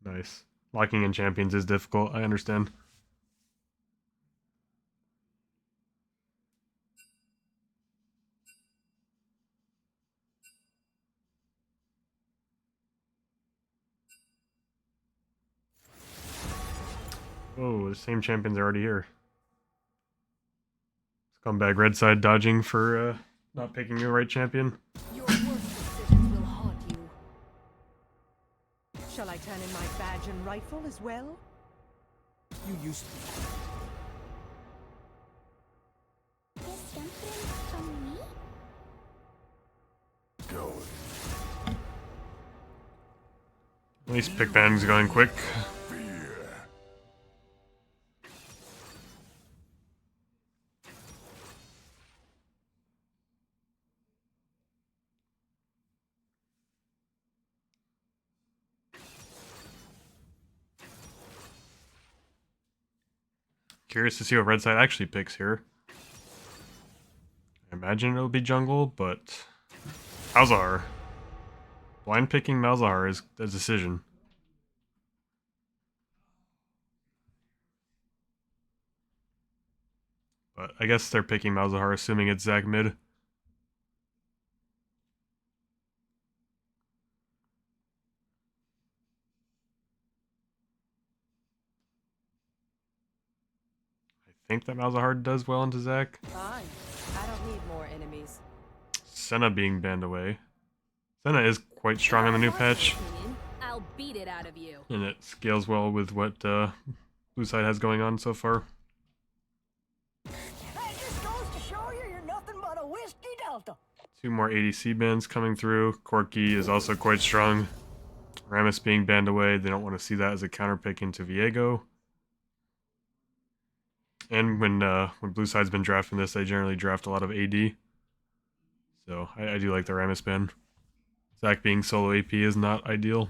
Nice. Locking in champions is difficult, I understand. Oh, the same champions are already here. Scumbag red side dodging for not picking the right champion. Your worst decisions will haunt you. Shall I turn in my badge and rifle as well? You used to. This something from me? Go. At least pick banning's going quick. Fear. Curious to see what red side actually picks here. I imagine it'll be jungle, but Malzahar. Blind picking Malzahar is a decision. But I guess they're picking Malzahar, assuming it's Zac mid. I think that Malzahar does well into Zac. Fine. I don't need more enemies. Senna being banned away. Senna is quite strong on the new patch, Opinion, I'll beat it out of you. and it scales well with what Blue Side has going on so far. That just goes to show you you're nothing but a whiskey delta. 2 more ADC bans coming through. Corki is also quite strong. Rammus being banned away. They don't want to see that as a counterpick into Viego. And when Blue Side's been drafting this, they generally draft a lot of AD. So I do like the Rammus ban. Zach being solo AP is not ideal.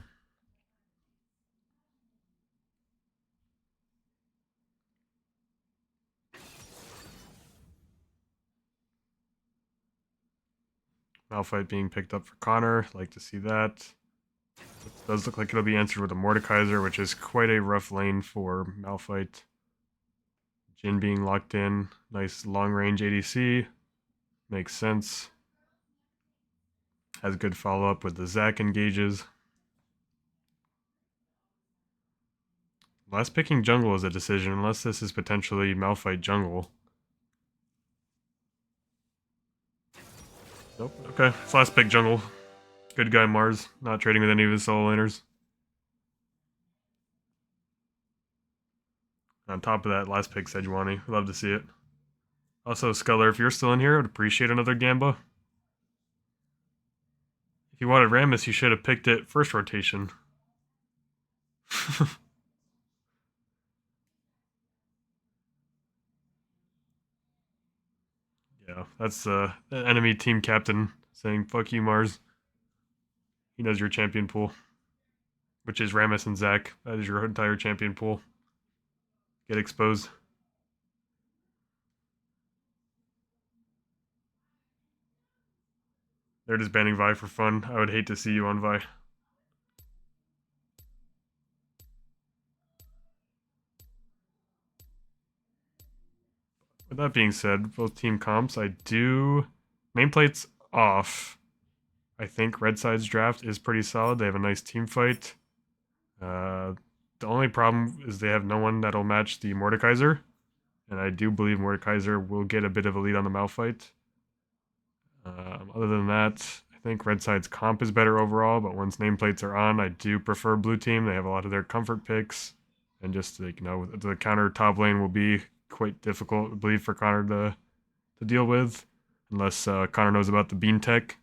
Malphite being picked up for Connor. Like to see that. It does look like it'll be answered with a Mordekaiser, which is quite a rough lane for Malphite. Jhin being locked in. Nice long-range ADC. Makes sense. Has good follow-up with the Zac engages. Last picking jungle is a decision, unless this is potentially Malphite jungle. Nope. Okay, it's last pick jungle. Good guy Mars, not trading with any of his solo laners. On top of that, last pick Sejuani. Love to see it. Also, Sculler, if you're still in here, I'd appreciate another Gamba. If you wanted Rammus, you should have picked it first rotation. Yeah, that's the enemy team captain saying, fuck you, Mars. He knows your champion pool, which is Rammus and Zac. That is your entire champion pool. Get exposed. They're just banning Vi for fun. I would hate to see you on Vi. With that being said, both team comps, I do... Nameplate's off. I think Red Side's draft is pretty solid. They have a nice team fight. The only problem is they have no one that'll match the Mordekaiser. And I do believe Mordekaiser will get a bit of a lead on the Malphite. Other than that, I think Red Side's comp is better overall, but once nameplates are on, I do prefer Blue Team. They have a lot of their comfort picks. And just, like, you know, the counter top lane will be quite difficult, I believe, for Connor to deal with. Unless Connor knows about the Bean Tech.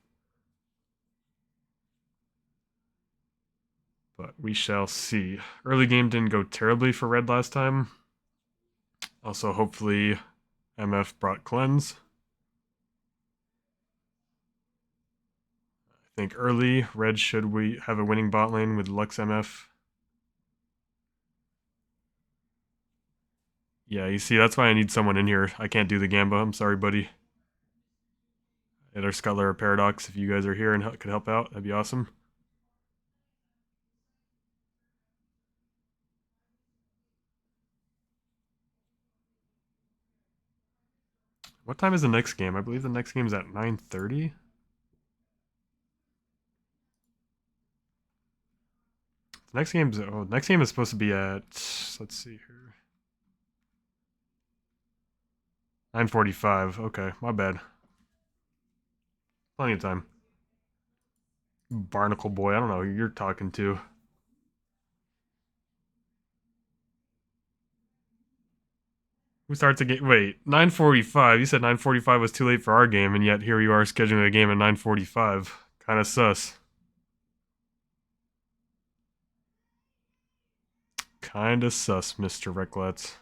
But we shall see. Early game didn't go terribly for Red last time. Also, hopefully, MF brought Cleanse. I think early, Red should we have a winning bot lane with Lux MF. Yeah, you see, that's why I need someone in here. I can't do the Gamba. I'm sorry, buddy. Either Scuttler or Paradox, if you guys are here and could help out, that'd be awesome. What time is the next game? I believe the next game is at 9:30. Next game is supposed to be at, let's see here, 9:45. Okay, my bad. Plenty of time. Barnacle boy, I don't know who you're talking to. Who starts a game? Wait, 9:45. You said 9:45 was too late for our game, and yet here you are scheduling a game at 9:45. Kind of sus. Kinda sus, Mr. Recklets.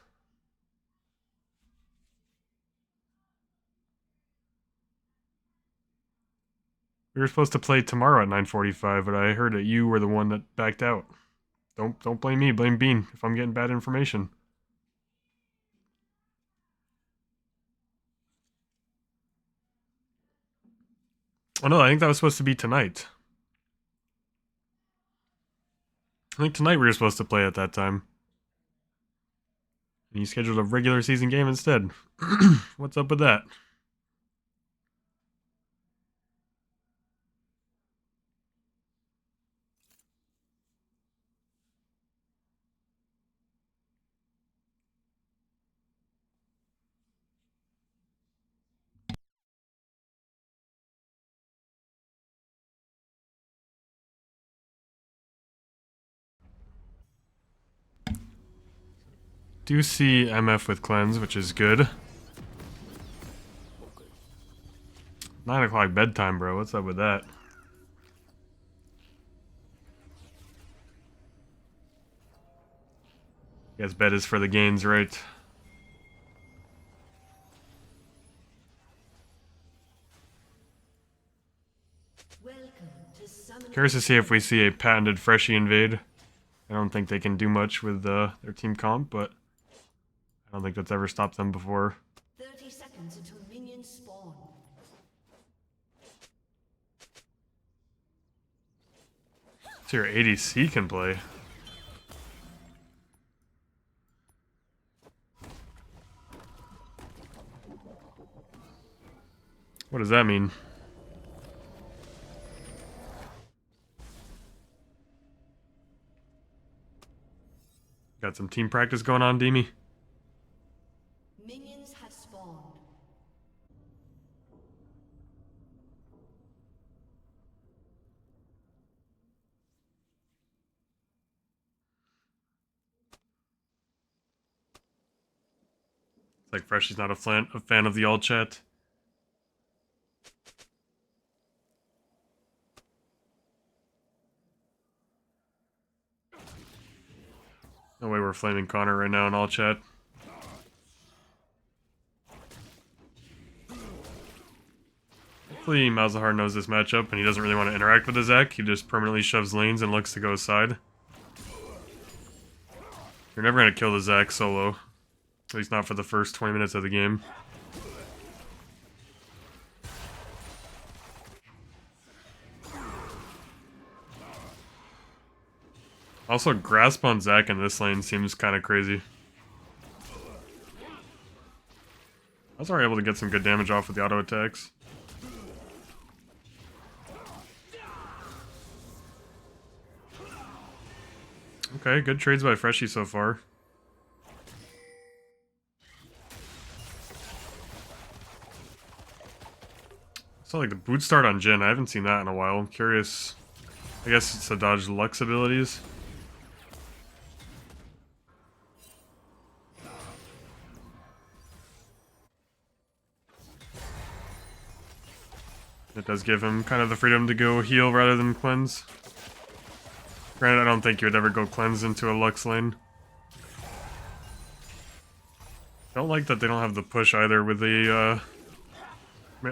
We were supposed to play tomorrow at 9:45, but I heard that you were the one that backed out. Don't blame me, blame Bean if I'm getting bad information. Oh no, I think that was supposed to be tonight. I think tonight we were supposed to play at that time. And you scheduled a regular season game instead. What's up with that? Do see MF with cleanse, which is good. 9 o'clock bedtime, bro. What's up with that? Guess bed is for the gains, right? Welcome to Summoning. Curious to see if we see a patented Freshie invade. I don't think they can do much with their team comp, but I don't think that's ever stopped them before. 30 seconds until minions spawn. So your ADC can play. What does that mean? Got some team practice going on, Demi? Minions have spawned. It's like Freshie's not a fan of the all chat. No way we're flaming Connor right now in all chat. Hopefully Malzahar knows this matchup and he doesn't really want to interact with the Zac. He just permanently shoves lanes and looks to go side. You're never going to kill the Zac solo. At least not for the first 20 minutes of the game. Also, grasp on Zac in this lane seems kind of crazy. I was already able to get some good damage off with the auto attacks. Okay, good trades by Freshie so far. So like the boot start on Jhin, I haven't seen that in a while. I'm curious. I guess it's to dodge Lux abilities. It does give him kind of the freedom to go heal rather than cleanse. Granted, I don't think you would ever go cleanse into a Lux lane. Don't like that they don't have the push either with the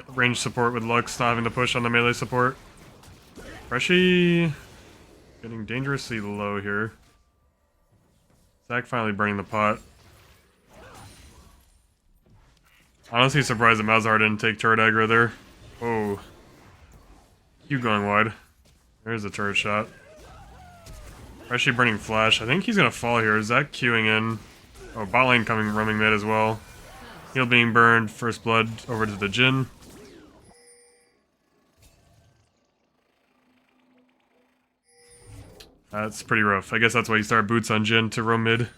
range support with Lux not having to push on the melee support. Freshie getting dangerously low here. Zac finally burning the pot. Honestly surprised that Malzahar didn't take turret aggro there. Oh. Q going wide. There's the turret shot. Freshie burning flash. I think he's gonna fall here. Zac queuing in. Oh, bot lane coming roaming mid as well. Heal being burned. First blood over to the Jhin. That's pretty rough. I guess that's why you start boots on Jhin to roam mid.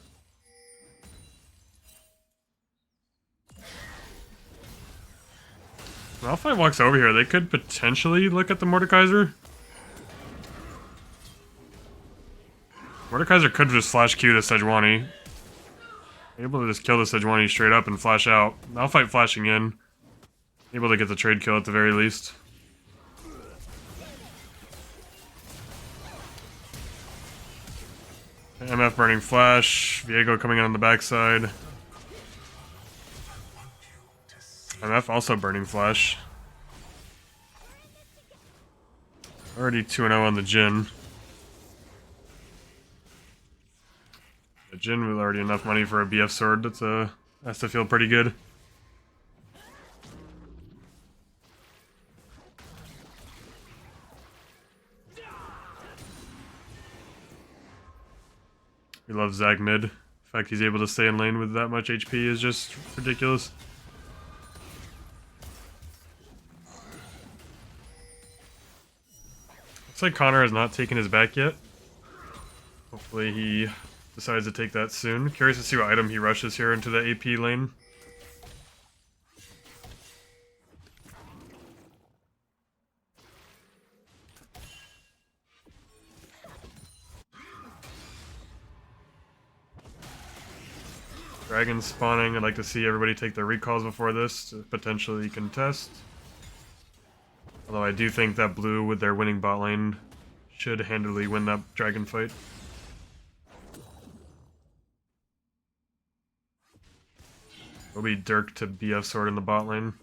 Malphite walks over here. They could potentially look at the Mordekaiser. Mordekaiser could just flash Q to Sejuani. Able to just kill the Sejuani straight up and flash out. Malphite flashing in. Able to get the trade kill at the very least. MF burning flash. Viego coming in on the backside. MF also burning flash. Already 2-0 on the Jhin. The Jhin with already enough money for a BF sword. That's has to feel pretty good. We love Zac mid. The fact he's able to stay in lane with that much HP is just ridiculous. Looks like Connor has not taken his back yet. Hopefully he decides to take that soon. Curious to see what item he rushes here into the AP lane. Dragon spawning. I'd like to see everybody take their recalls before this to potentially contest. Although I do think that blue with their winning bot lane should handily win that dragon fight. Will be Dirk to BF sword in the bot lane.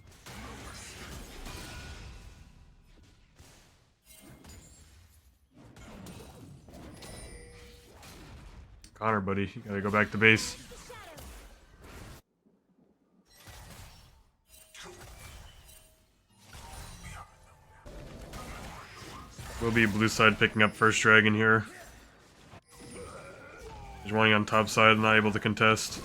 Connor, buddy. You gotta go back to base. Will be blue side picking up first dragon here. He's running on top side, not able to contest.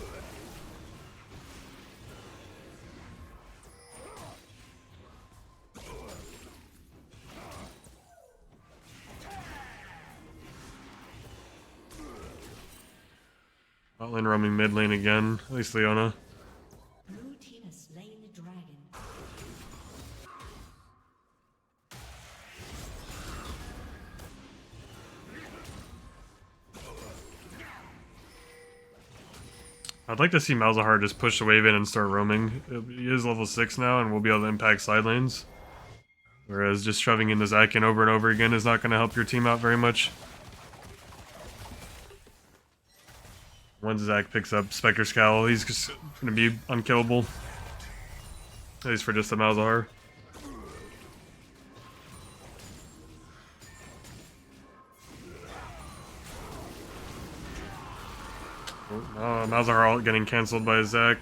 Bot lane roaming mid lane again, at least Leona. Blue team has slain the dragon. I'd like to see Malzahar just push the wave in and start roaming. He is level 6 now and will be able to impact side lanes. Whereas just shoving in the Zakin over and over again is not going to help your team out very much. Once Zac picks up Spectre Scowl, he's just going to be unkillable. At least for just the Malzahar. Malzahar getting cancelled by Zac.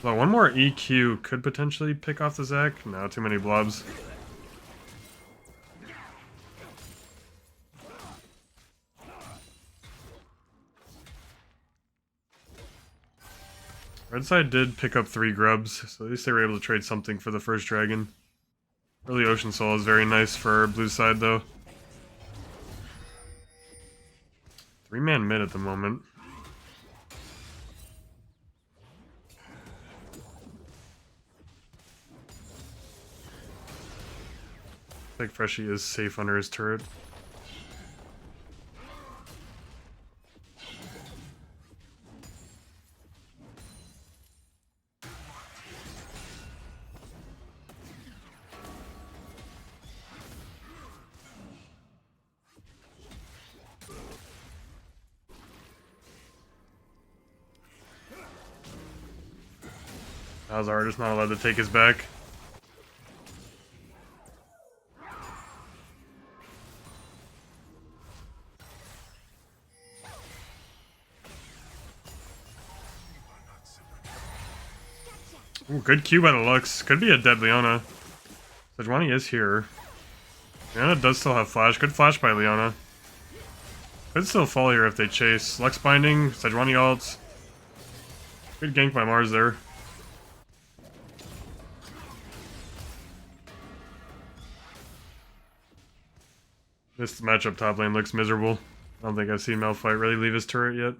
So one more EQ could potentially pick off the Zac. No, too many blobs. Red side did pick up 3 grubs, so at least they were able to trade something for the first dragon. Early Ocean Soul is very nice for blue side though. 3-man mid at the moment. I think Freshie is safe under his turret. Malzahar just not allowed to take his back. Ooh, good Q by the Lux. Could be a dead Leona. Sejuani is here. Leona does still have flash. Good flash by Leona. Could still fall here if they chase. Lux binding, Sejuani ult. Good gank by Mars there. This matchup top lane looks miserable. I don't think I've seen Malphite really leave his turret yet.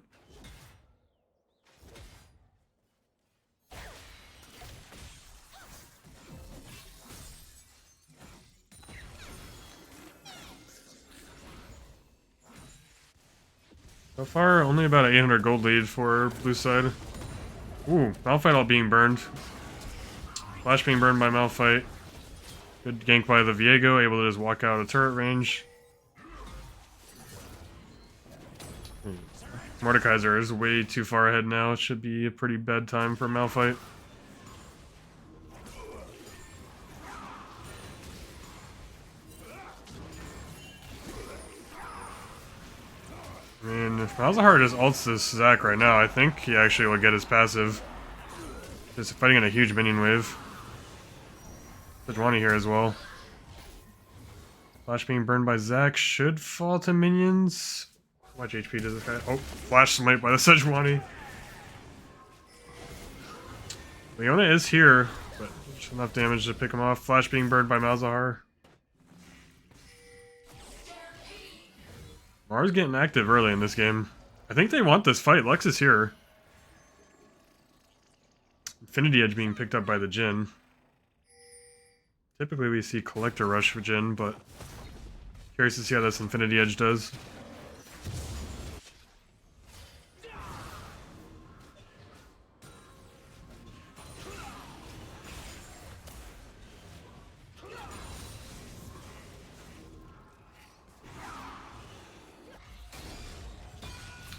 So far, only about an 800 gold lead for blue side. Ooh, Malphite all being burned. Flash being burned by Malphite. Good gank by the Viego, able to just walk out of turret range. Mordekaiser is way too far ahead now. It should be a pretty bad time for Malphite. I mean, if Malzahar just ults this Zac right now, I think he actually will get his passive. Just fighting in a huge minion wave. Sejuani here as well. Flash being burned by Zac should fall to minions. How much HP does this guy? Oh, flash smite by the Sejuani. Leona is here, but just enough damage to pick him off. Flash being burned by Malzahar. Mars getting active early in this game. I think they want this fight. Lux is here. Infinity Edge being picked up by the Jhin. Typically we see Collector Rush for Jhin, but curious to see how this Infinity Edge does.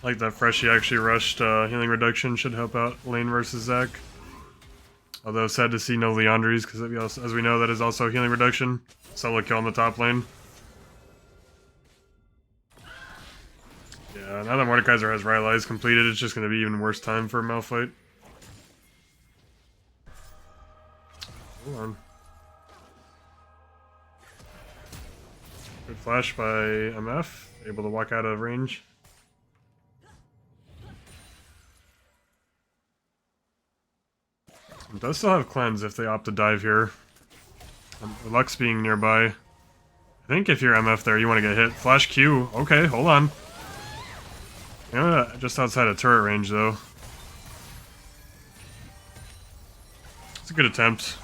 Like that Freshie actually rushed healing reduction, should help out lane versus Zac. Although sad to see no Leandries, because as we know that is also healing reduction. Solo kill on the top lane. Yeah, Now that Mordekaiser has Rylai's completed, it's just going to be even worse time for a Malphite. Hold on. Good flash by MF, able to walk out of range. It does still have cleanse if they opt to dive here. Lux being nearby. I think if you're MF there, you want to get hit. Flash Q. Okay, hold on. Just outside of turret range, though. It's a good attempt.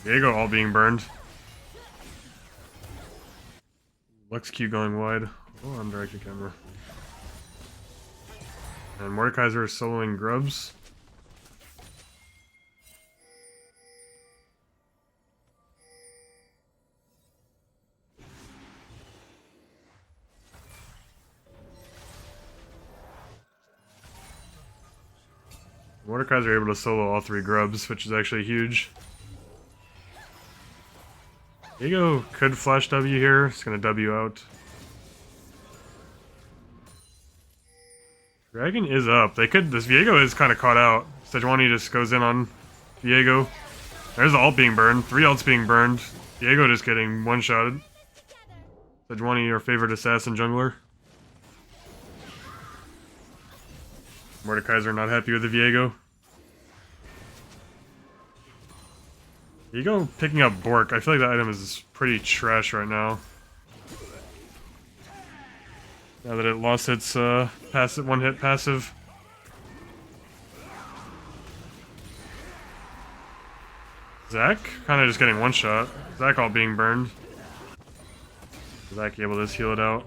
Viego all being burned. Lux Q going wide. Oh, on directed camera. And Mordekaiser is soloing grubs. Mordekaiser are able to solo all 3 grubs, which is actually huge. Viego could flash W here. It's gonna W out. Dragon is up. They could. This Viego is kind of caught out. Sejuani just goes in on Viego. There's the ult being burned. 3 ults being burned. Viego just getting one-shotted. Sejuani, your favorite assassin jungler. Mordekaiser not happy with the Viego. Viego picking up Bork. I feel like that item is pretty trash right now. Now that it lost its passive, one-hit passive. Zac kind of just getting one shot. Zac all being burned. Zac able to heal it out.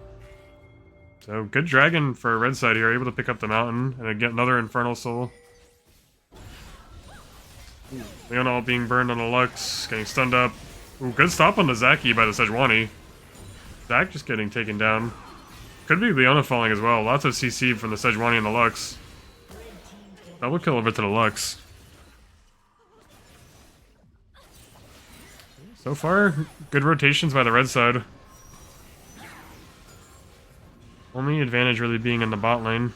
So good dragon for red side here, able to pick up the mountain and get another Infernal Soul. Leona all being burned on the Lux, getting stunned up. Ooh, good stop on the Zaki by the Sejuani. Zac just getting taken down. Could be Leona falling as well. Lots of CC from the Sejuani and the Lux. Double kill over to the Lux. So far, good rotations by the red side. Only advantage really being in the bot lane.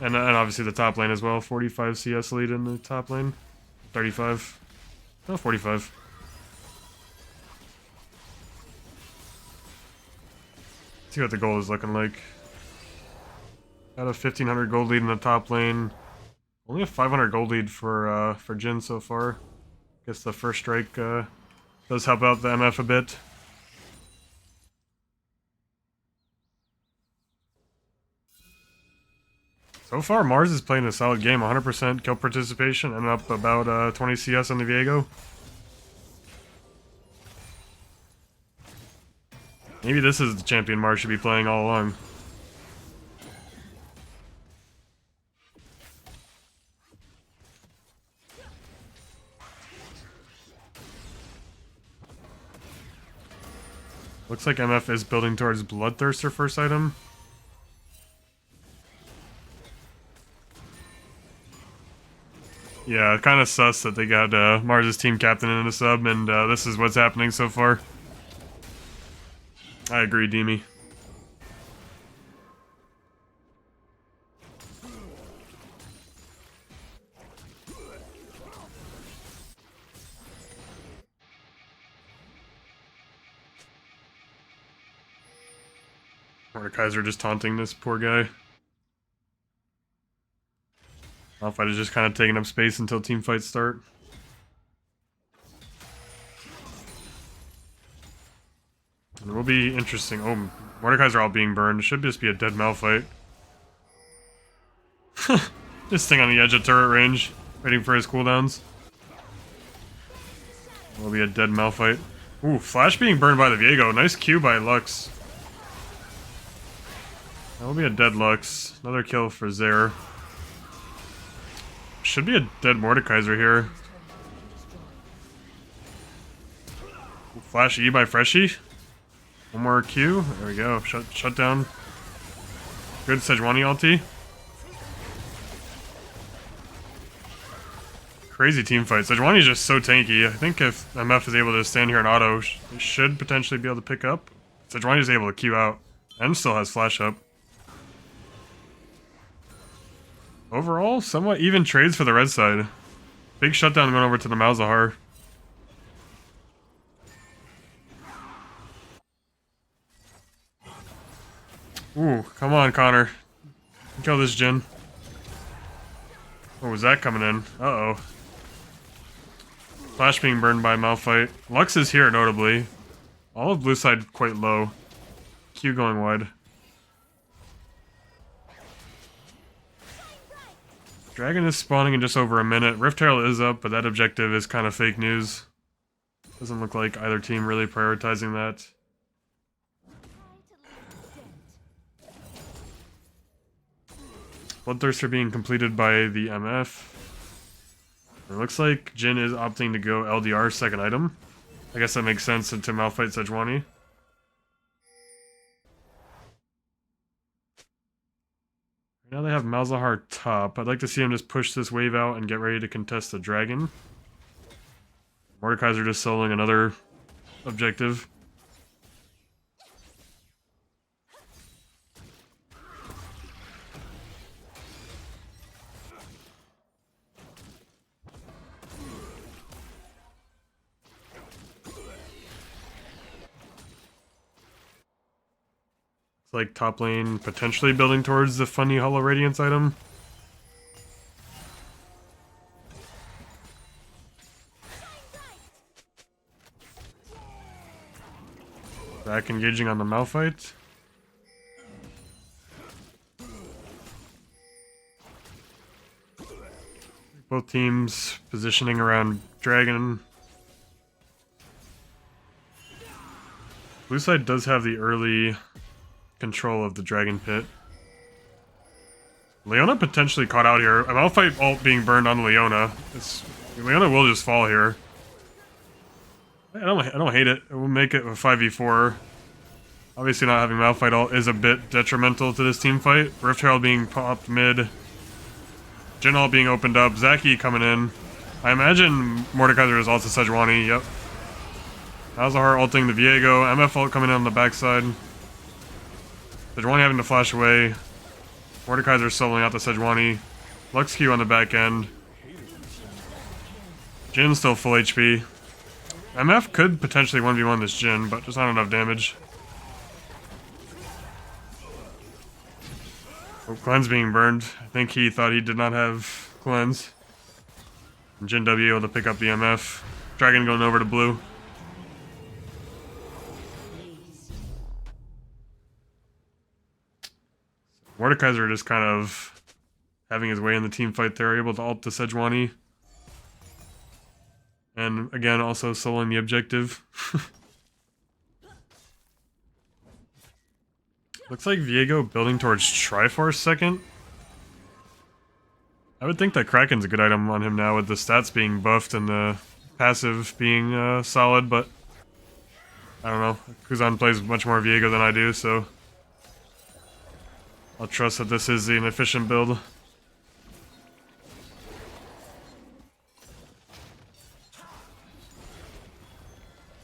And obviously the top lane as well. 45 CS lead in the top lane. 35. No, 45. Let's see what the goal is looking like. Got a 1500 gold lead in the top lane. Only a 500 gold lead for Jhin so far. Guess the first strike does help out the MF a bit. So far, Mars is playing a solid game. 100% kill participation and up about 20 CS on the Viego. Maybe this is the champion Mars should be playing all along. Looks like MF is building towards Bloodthirster first item. Yeah, kind of sus that they got Mars' team captain in a sub, and this is what's happening so far. I agree, Demi. Mordekaiser just taunting this poor guy. Malphite is just kind of taking up space until team fights start. And it will be interesting. Oh, Mordekaiser all being burned. It should just be a dead Malphite. This thing on the edge of turret range, waiting for his cooldowns. It will be a dead Malphite. Ooh, Flash being burned by the Viego. Nice Q by Lux. That will be a dead Lux. Another kill for Zare. Should be a dead Mordekaiser here. Flash E by Freshie. One more Q. There we go. Shut down. Good Sejuani ulti. Crazy team fight. Sejuani is just so tanky. I think if MF is able to stand here and auto, they should potentially be able to pick up. Sejuani is able to Q out. And still has flash up. Overall, somewhat even trades for the red side. Big shutdown going over to the Malzahar. Ooh, come on, Connor. Kill this Jin. Oh, was that coming in? Uh-oh. Flash being burned by Malphite. Lux is here, notably. All of blue side quite low. Q going wide. Dragon is spawning in just over a minute. Rift Herald is up, but that objective is kind of fake news. Doesn't look like either team really prioritizing that. Bloodthirster being completed by the MF. It looks like Jin is opting to go LDR second item. I guess that makes sense into Malphite Sejuani. Now they have Malzahar top. I'd like to see him just push this wave out and get ready to contest the dragon. Mordekaiser just soloing another objective. Like top lane potentially building towards the funny Hollow Radiance item. Back engaging on the Malphite. Both teams positioning around Dragon. Blue side does have the early control of the Dragon Pit. Leona potentially caught out here. A Malphite ult being burned on Leona. Leona will just fall here. I don't hate it. It will make it a 5v4. Obviously not having Malphite ult is a bit detrimental to this team fight. Rift Herald being popped mid. Jin ult being opened up. Zaki coming in. I imagine Mordekaiser is also Sejuani. Yep. Malzahar ulting the Viego. MF ult coming in on the backside. Sejuani having to flash away. Mordekaiser soloing out the Sejuani. Lux Q on the back end. Jin still full HP. MF could potentially 1v1 this Jin, but just not enough damage. Oh, Cleanse being burned. I think he thought he did not have Cleanse. And Jin W able to pick up the MF. Dragon going over to blue. Mordekaiser just kind of having his way in the team fight there, able to ult the Sejuani. And again, also soloing the objective. Looks like Viego building towards Triforce second. I would think that Kraken's a good item on him now with the stats being buffed and the passive being solid, but I don't know. Kuzan plays much more Viego than I do, so I'll trust that this is an efficient build.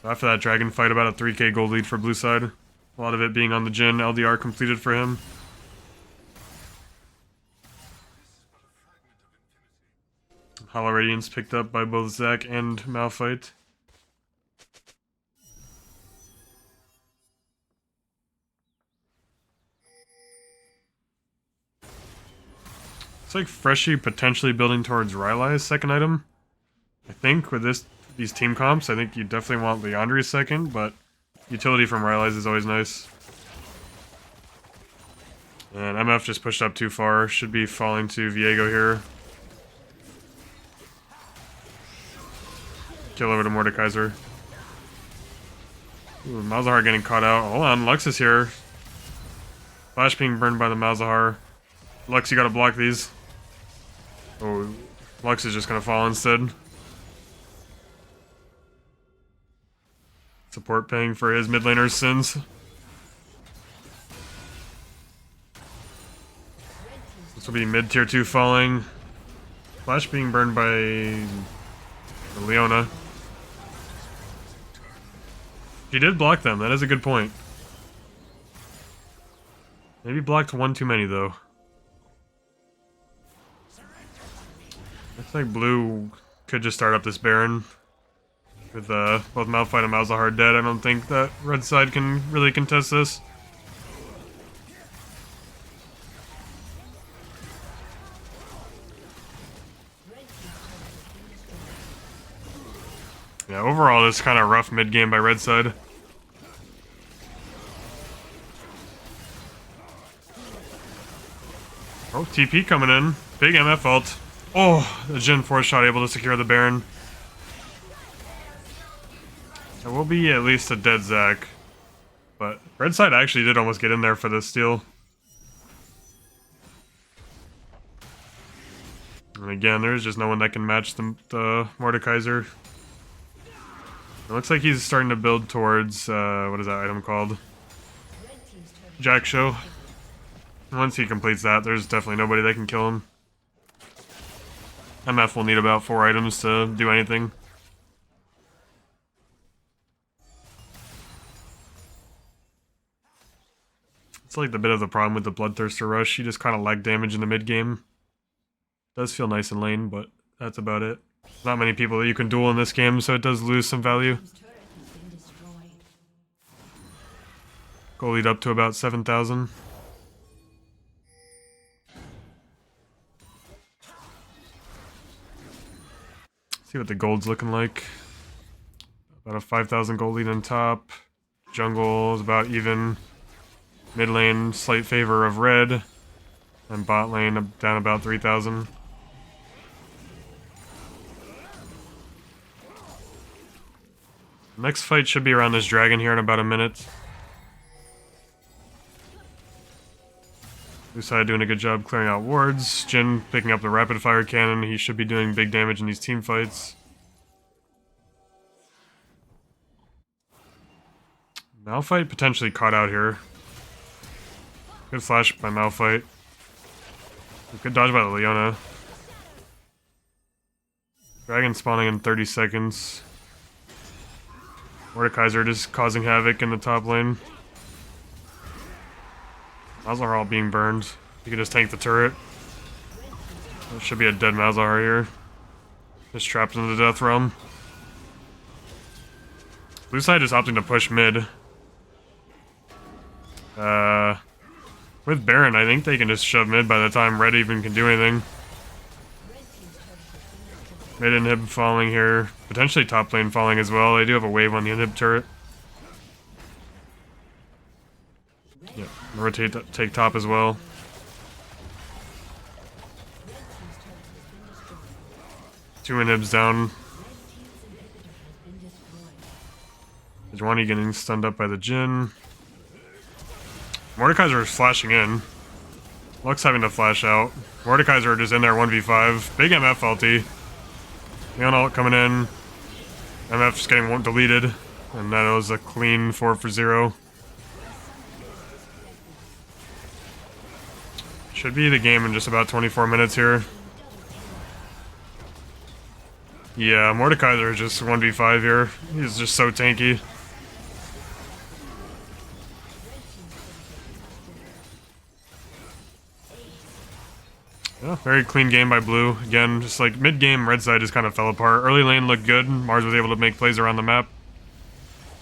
After that dragon fight, about a 3k gold lead for blue side. A lot of it being on the Jin, LDR completed for him. Hollow Radiance picked up by both Zac and Malphite. It's like Freshie potentially building towards Rylai's second item. I think with these team comps, I think you definitely want Leandri's second, but utility from Rylai's is always nice. And MF just pushed up too far. Should be falling to Viego here. Kill over to Mordekaiser. Ooh, Malzahar getting caught out. Hold on, Lux is here. Flash being burned by the Malzahar. Lux, you gotta block these. Oh, Lux is just gonna fall instead. Support paying for his mid laner's sins. This will be mid tier 2 falling. Flash being burned by Leona. She did block them, that is a good point. Maybe blocked one too many though. Looks like blue could just start up this Baron. With both Malphite and Malzahar dead, I don't think that red side can really contest this. Yeah, overall, it's kind of rough mid game by red side. Oh, TP coming in. Big MF ult. Oh, the Jhin 4 shot able to secure the Baron. There will be at least a dead Zac. But red side actually did almost get in there for this steal. And again, there's just no one that can match the Mordekaiser. It looks like he's starting to build towards, what is that item called? Jack Show. Once he completes that, there's definitely nobody that can kill him. MF will need about 4 items to do anything. It's like the bit of the problem with the Bloodthirster Rush. You just kind of lag damage in the mid game. Does feel nice in lane, but that's about it. Not many people that you can duel in this game, so it does lose some value. Gold lead up to about 7,000. See what the gold's looking like. About a 5,000 gold lead on top. Jungle is about even. Mid lane, slight favor of red. And bot lane down about 3,000. Next fight should be around this dragon here in about a minute. Blue side doing a good job clearing out wards. Jhin picking up the rapid fire cannon. He should be doing big damage in these team fights. Malphite potentially caught out here. Good flash by Malphite. Good dodge by the Leona. Dragon spawning in 30 seconds. Mordekaiser just causing havoc in the top lane. Malzahar all being burned. You can just tank the turret. There should be a dead Malzahar here. Just trapped in the death realm. Blue side is opting to push mid. With Baron, I think they can just shove mid by the time red even can do anything. Mid inhib falling here. Potentially top lane falling as well. They do have a wave on the inhib turret. Yep, rotate, take top as well. Two inhibs down. Sejuani getting stunned up by the Jhin. Mordekaiser is flashing in. Lux having to flash out. Mordekaiser just in there 1v5. Big MF ulti. Leon ult coming in. MF just getting one deleted. And that was a clean 4 for 0. Should be the game in just about 24 minutes here. Yeah, Mordekaiser is just 1v5 here. He's just so tanky. Yeah, very clean game by blue. Again, just like mid-game, red side just kind of fell apart. Early lane looked good. Mars was able to make plays around the map.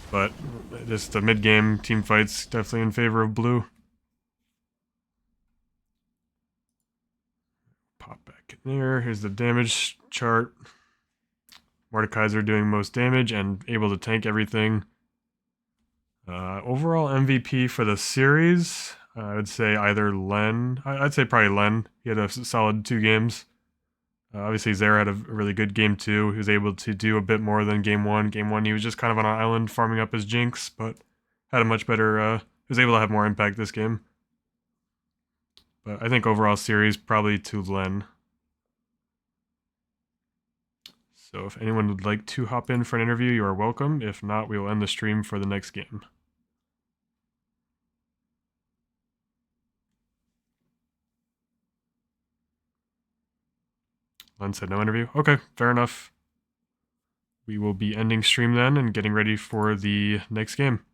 But just the mid-game team fights definitely in favor of blue. Pop back in there. Here's the damage chart. Mordekaiser doing most damage and able to tank everything. Overall MVP for the series, I would say either Len. I'd say probably Len. He had a solid 2 games. Obviously, Zera had a really good game 2. He was able to do a bit more than game 1. Game 1, he was just kind of on an island farming up his Jinx, but had a much better. He was able to have more impact this game. But I think overall series probably to Len. So if anyone would like to hop in for an interview, you are welcome. If not, we will end the stream for the next game. Len said no interview. Okay, fair enough. We will be ending stream then and getting ready for the next game.